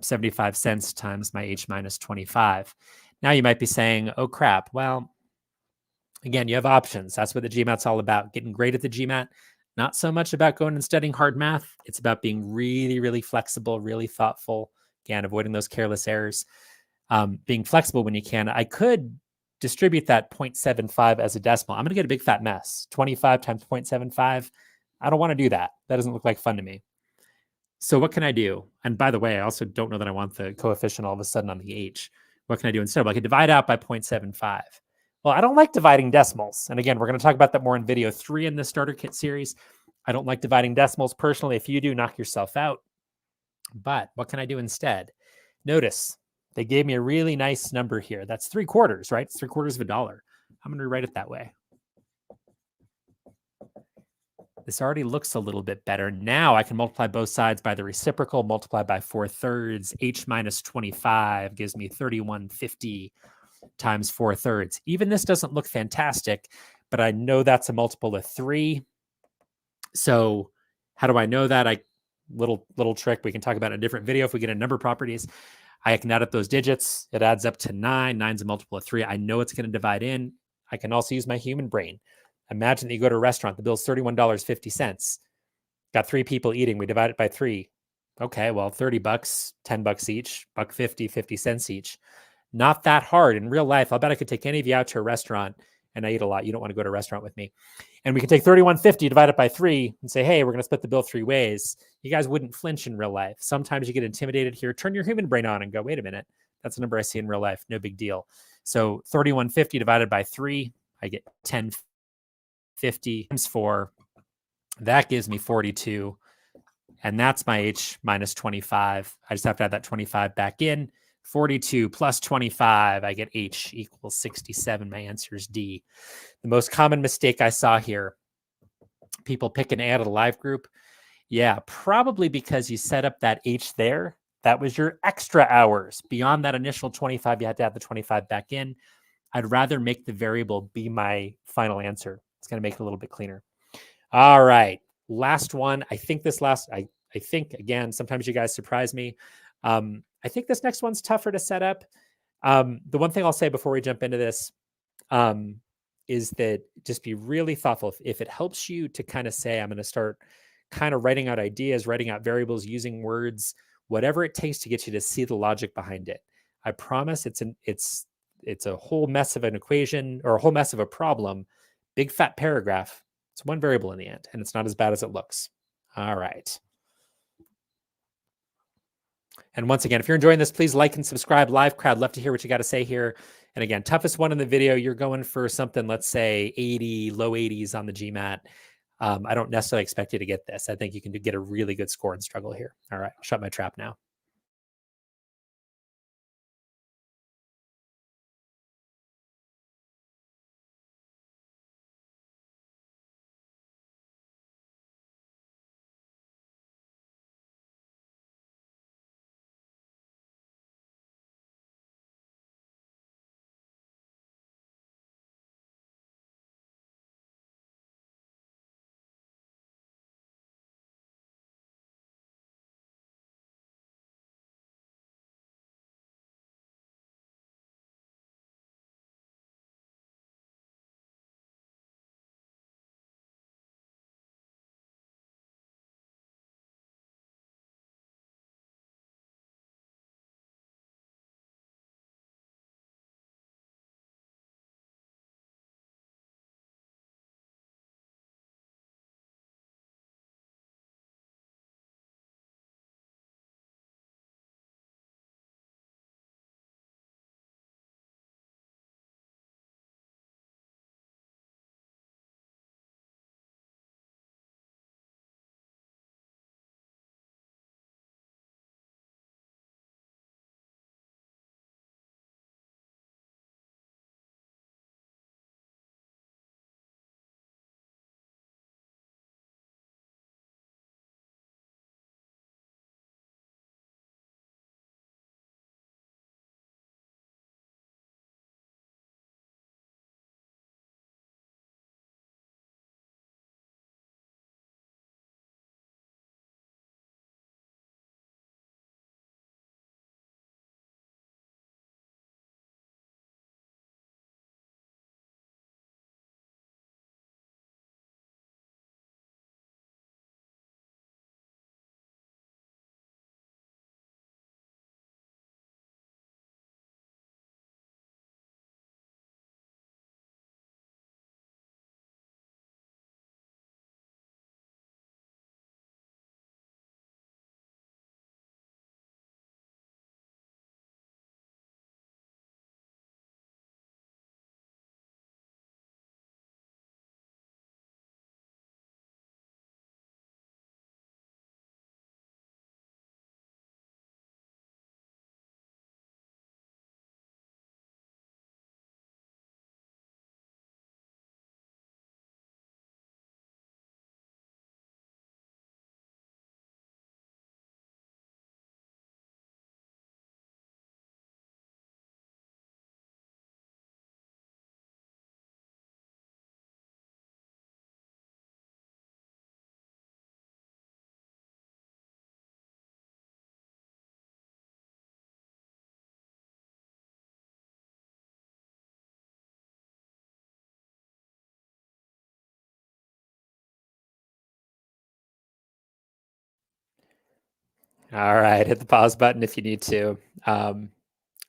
75 cents times my H minus 25. Now you might be saying, oh crap. Well, again, you have options. That's what the GMAT's all about. Getting great at the GMAT. Not so much about going and studying hard math. It's about being really, really flexible, really thoughtful. Again, avoiding those careless errors. Being flexible when you can. I could distribute that 0.75 as a decimal, I'm going to get a big fat mess. 25 times 0.75. I don't want to do that. That doesn't look like fun to me. So what can I do? And by the way, I also don't know that I want the coefficient all of a sudden on the h. What can I do instead? Well, I could divide out by 0.75. Well, I don't like dividing decimals. And again, we're going to talk about that more in video 3 in the starter kit series. I don't like dividing decimals personally. If you do, knock yourself out. But what can I do instead? Notice they gave me a really nice number here. That's 3/4, right? It's 3/4 of a dollar. I'm going to write it that way. This already looks a little bit better. Now I can multiply both sides by the reciprocal, multiply by 4/3. H minus 25 gives me 3150 times 4/3. Even this doesn't look fantastic, but I know that's a multiple of 3. So how do I know that? Little trick we can talk about in a different video if we get into number properties. I can add up those digits. It adds up to 9. 9's a multiple of 3. I know it's going to divide in. I can also use my human brain. Imagine that you go to a restaurant. The bill's $31.50. Got 3 people eating. We divide it by 3. Okay, well, $30, $10 each, $1.50, 50 cents each. Not that hard. In real life, I'll bet I could take any of you out to a restaurant, and I eat a lot. You don't want to go to a restaurant with me. And we can take 3150, divide it by 3, and say, hey, we're going to split the bill 3 ways. You guys wouldn't flinch in real life. Sometimes you get intimidated here. Turn your human brain on and go, wait a minute. That's a number I see in real life. No big deal. So 3150 divided by 3, I get 1050 times 4. That gives me 42. And that's my h minus 25. I just have to add that 25 back in. 42 plus 25, I get h equals 67. My answer is D. The most common mistake I saw here, people pick an A out of the live group. Yeah, probably because you set up that h there. That was your extra hours. Beyond that initial 25, you had to add the 25 back in. I'd rather make the variable be my final answer. It's going to make it a little bit cleaner. All right, last one. I think again, sometimes you guys surprise me. I think this next one's tougher to set up. The one thing I'll say before we jump into this is that just be really thoughtful. If it helps you to kind of say, I'm going to start kind of writing out ideas, writing out variables, using words, whatever it takes to get you to see the logic behind it. I promise it's a whole mess of an equation or a whole mess of a problem. Big fat paragraph. It's one variable in the end, and it's not as bad as it looks. All right. And once again, if you're enjoying this, please like and subscribe. Live crowd, love to hear what you got to say here. And again, toughest one in the video, you're going for something, let's say 80, low 80s on the GMAT. I don't necessarily expect you to get this. I think you can get a really good score and struggle here. All right, I'll shut my trap now. All right, hit the pause button if you need to.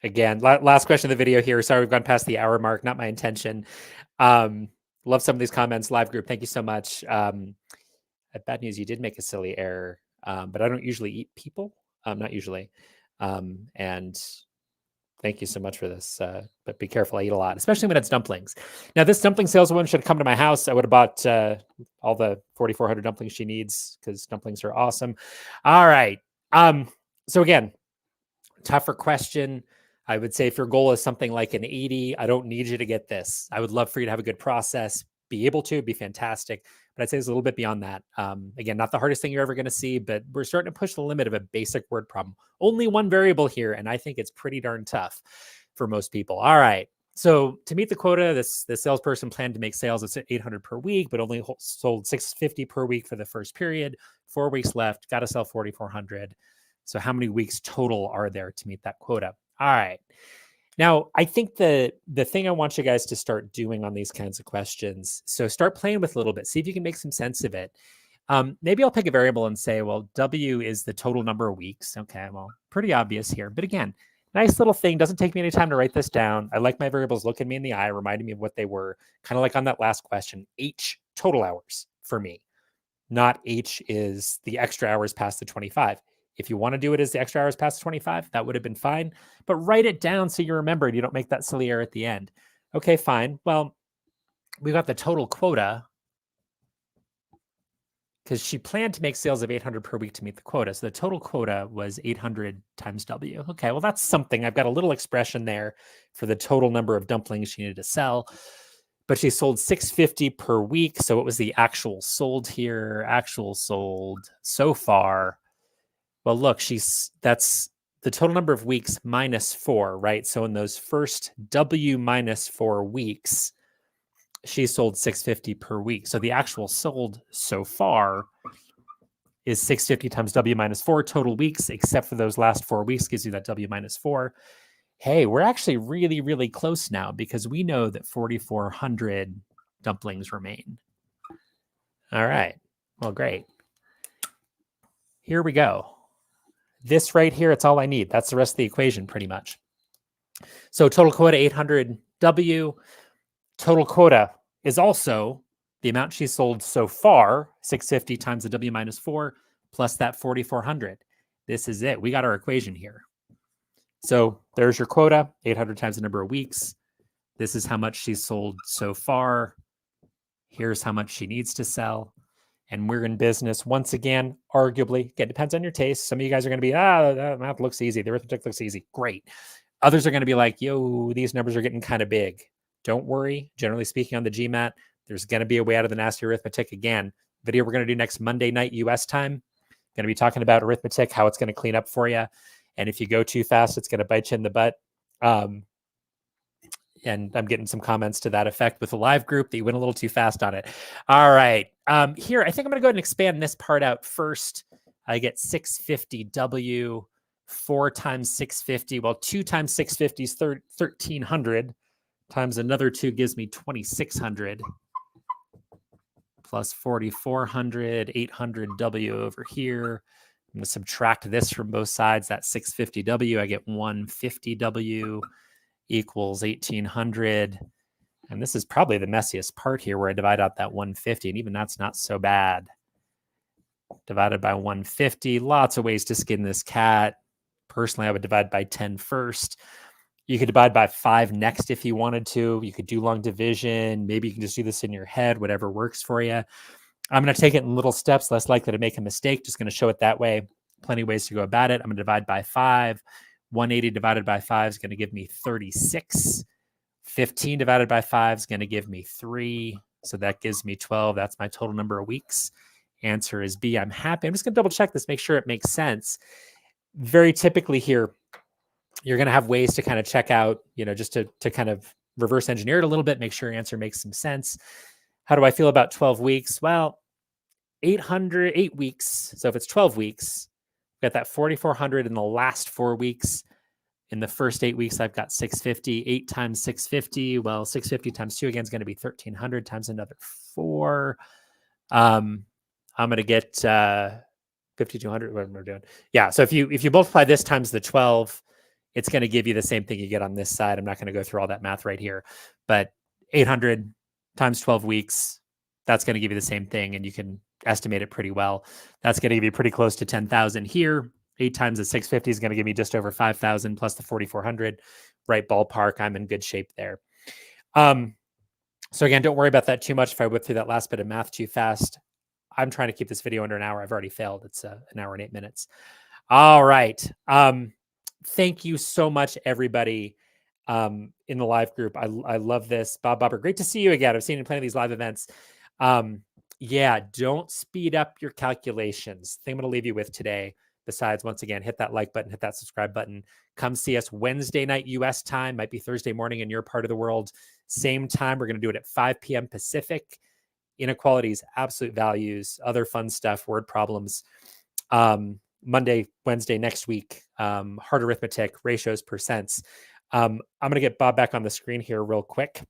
Again, last question of the video here. Sorry, we've gone past the hour mark. Not my intention. Love some of these comments. Live group, thank you so much. Bad news, you did make a silly error, but I don't usually eat people. Not usually. And thank you so much for this. But be careful, I eat a lot, especially when it's dumplings. Now, this dumpling saleswoman should come to my house. I would have bought all the 4,400 dumplings she needs because dumplings are awesome. All right. So again, tougher question. I would say if your goal is something like an 80, I don't need you to get this. I would love for you to have a good process, be able to, be fantastic. But I'd say it's a little bit beyond that. Again, not the hardest thing you're ever going to see, but we're starting to push the limit of a basic word problem. Only one variable here, and I think it's pretty darn tough for most people. All right. So to meet the quota, this salesperson planned to make sales at 800 per week, but only sold 650 per week for the first period. 4 weeks left, got to sell 4,400. So how many weeks total are there to meet that quota? All right. Now, I think the thing I want you guys to start doing on these kinds of questions, so start playing with a little bit, see if you can make some sense of it. Maybe I'll pick a variable and say, well, W is the total number of weeks. Okay, well, pretty obvious here. But again, nice little thing. Doesn't take me any time to write this down. I like my variables looking me in the eye, reminding me of what they were, kind of like on that last question. H, total hours for me. Not H is the extra hours past the 25. If you want to do it as the extra hours past 25, that would have been fine. But write it down so you remember and you don't make that silly error at the end. Okay, fine. Well, we got the total quota because she planned to make sales of 800 per week to meet the quota. So the total quota was 800 times W. Okay, well, that's something. I've got a little expression there for the total number of dumplings she needed to sell. But she sold 650 per week. So it was the actual sold here, actual sold so far. Well, look, that's the total number of weeks minus 4, right? So in those first W minus 4 weeks, she sold 650 per week. So the actual sold so far is 650 times W minus 4 total weeks, except for those last 4 weeks gives you that W minus 4. Hey, we're actually really, really close now because we know that 4,400 dumplings remain. All right. Well, great. Here we go. This right here, it's all I need. That's the rest of the equation pretty much. So total quota 800 W. Total quota is also the amount she sold so far, 650 times the W minus 4, plus that 4,400. This is it. We got our equation here. So there's your quota, 800 times the number of weeks. This is how much she's sold so far. Here's how much she needs to sell. And we're in business once again, arguably. Again, it depends on your taste. Some of you guys are going to be, that math looks easy. The arithmetic looks easy. Great. Others are going to be like, yo, these numbers are getting kind of big. Don't worry. Generally speaking, on the GMAT, there's going to be a way out of the nasty arithmetic. Again, video we're going to do next Monday night US time. Going to be talking about arithmetic, how it's going to clean up for you. And if you go too fast, it's going to bite you in the butt. And I'm getting some comments to that effect with the live group that you went a little too fast on it. All right. Here, I think I'm going to go ahead and expand this part out first. I get 650W, 4 times 650. Well, 2 times 650 is 1,300 times another 2 gives me 2,600 plus 4,400, 800W over here. I'm going to subtract this from both sides. That's 650W. I get 150W equals 1,800. And this is probably the messiest part here where I divide out that 150. And even that's not so bad. Divided by 150. Lots of ways to skin this cat. Personally, I would divide by 10 first. You could divide by 5 next if you wanted to. You could do long division. Maybe you can just do this in your head, whatever works for you. I'm going to take it in little steps, less likely to make a mistake. Just going to show it that way. Plenty of ways to go about it. I'm going to divide by 5. 180 divided by 5 is going to give me 36. 15 divided by 5 is going to give me 3. So that gives me 12. That's my total number of weeks. Answer is B. I'm happy. I'm just going to double check this, make sure it makes sense. Very typically here, you're going to have ways to kind of check out, just to kind of reverse engineer it a little bit, make sure your answer makes some sense. How do I feel about 12 weeks? Well, 8 weeks. So if it's 12 weeks, I've got that 4,400 in the last 4 weeks. In the first 8 weeks, I've got 650. 8 times 650. Well, 650 times 2 again is going to be 1,300 times another 4. I'm going to get 5,200, what we're doing. Yeah. So if you multiply this times the 12, it's going to give you the same thing you get on this side. I'm not going to go through all that math right here, but 800 times 12 weeks, that's going to give you the same thing. And you can estimate it pretty well. That's going to give you pretty close to 10,000 here. 8 times the 650 is going to give me just over 5,000 plus the 4,400. Right ballpark. I'm in good shape there. So again, don't worry about that too much. If I whip through that last bit of math too fast, I'm trying to keep this video under an hour. I've already failed. It's an hour and 8 minutes. All right. Thank you so much, everybody, in the live group. I love this. Bob Bobber, great to see you again. I've seen you in plenty of these live events. Yeah, don't speed up your calculations. Thing I'm going to leave you with today, besides, once again, hit that like button, hit that subscribe button. Come see us Wednesday night US time. Might be Thursday morning in your part of the world. Same time. We're going to do it at 5 p.m. Pacific. Inequalities, absolute values, other fun stuff, word problems. Monday, Wednesday next week, hard arithmetic, ratios, percents. I'm going to get Bob back on the screen here real quick.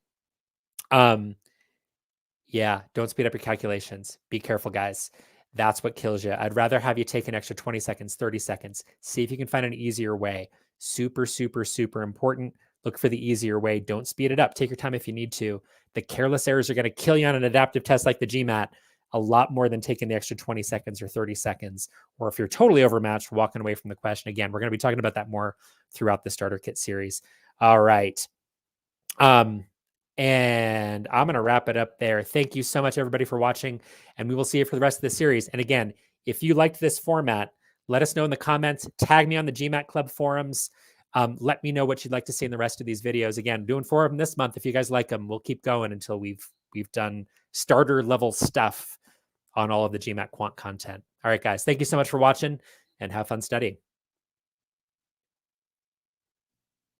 Yeah, don't speed up your calculations. Be careful, guys. That's what kills you. I'd rather have you take an extra 20 seconds, 30 seconds. See if you can find an easier way. Super, super, super important. Look for the easier way. Don't speed it up. Take your time if you need to. The careless errors are going to kill you on an adaptive test like the GMAT a lot more than taking the extra 20 seconds or 30 seconds. Or if you're totally overmatched, walking away from the question. Again, we're going to be talking about that more throughout the starter kit series. All right. And I'm going to wrap it up there. Thank you so much, everybody, for watching. And we will see you for the rest of the series. And again, if you liked this format, let us know in the comments. Tag me on the GMAT Club forums. Let me know what you'd like to see in the rest of these videos. Again, doing 4 of them this month. If you guys like them, we'll keep going until we've done starter level stuff on all of the GMAT quant content. All right, guys. Thank you so much for watching and have fun studying.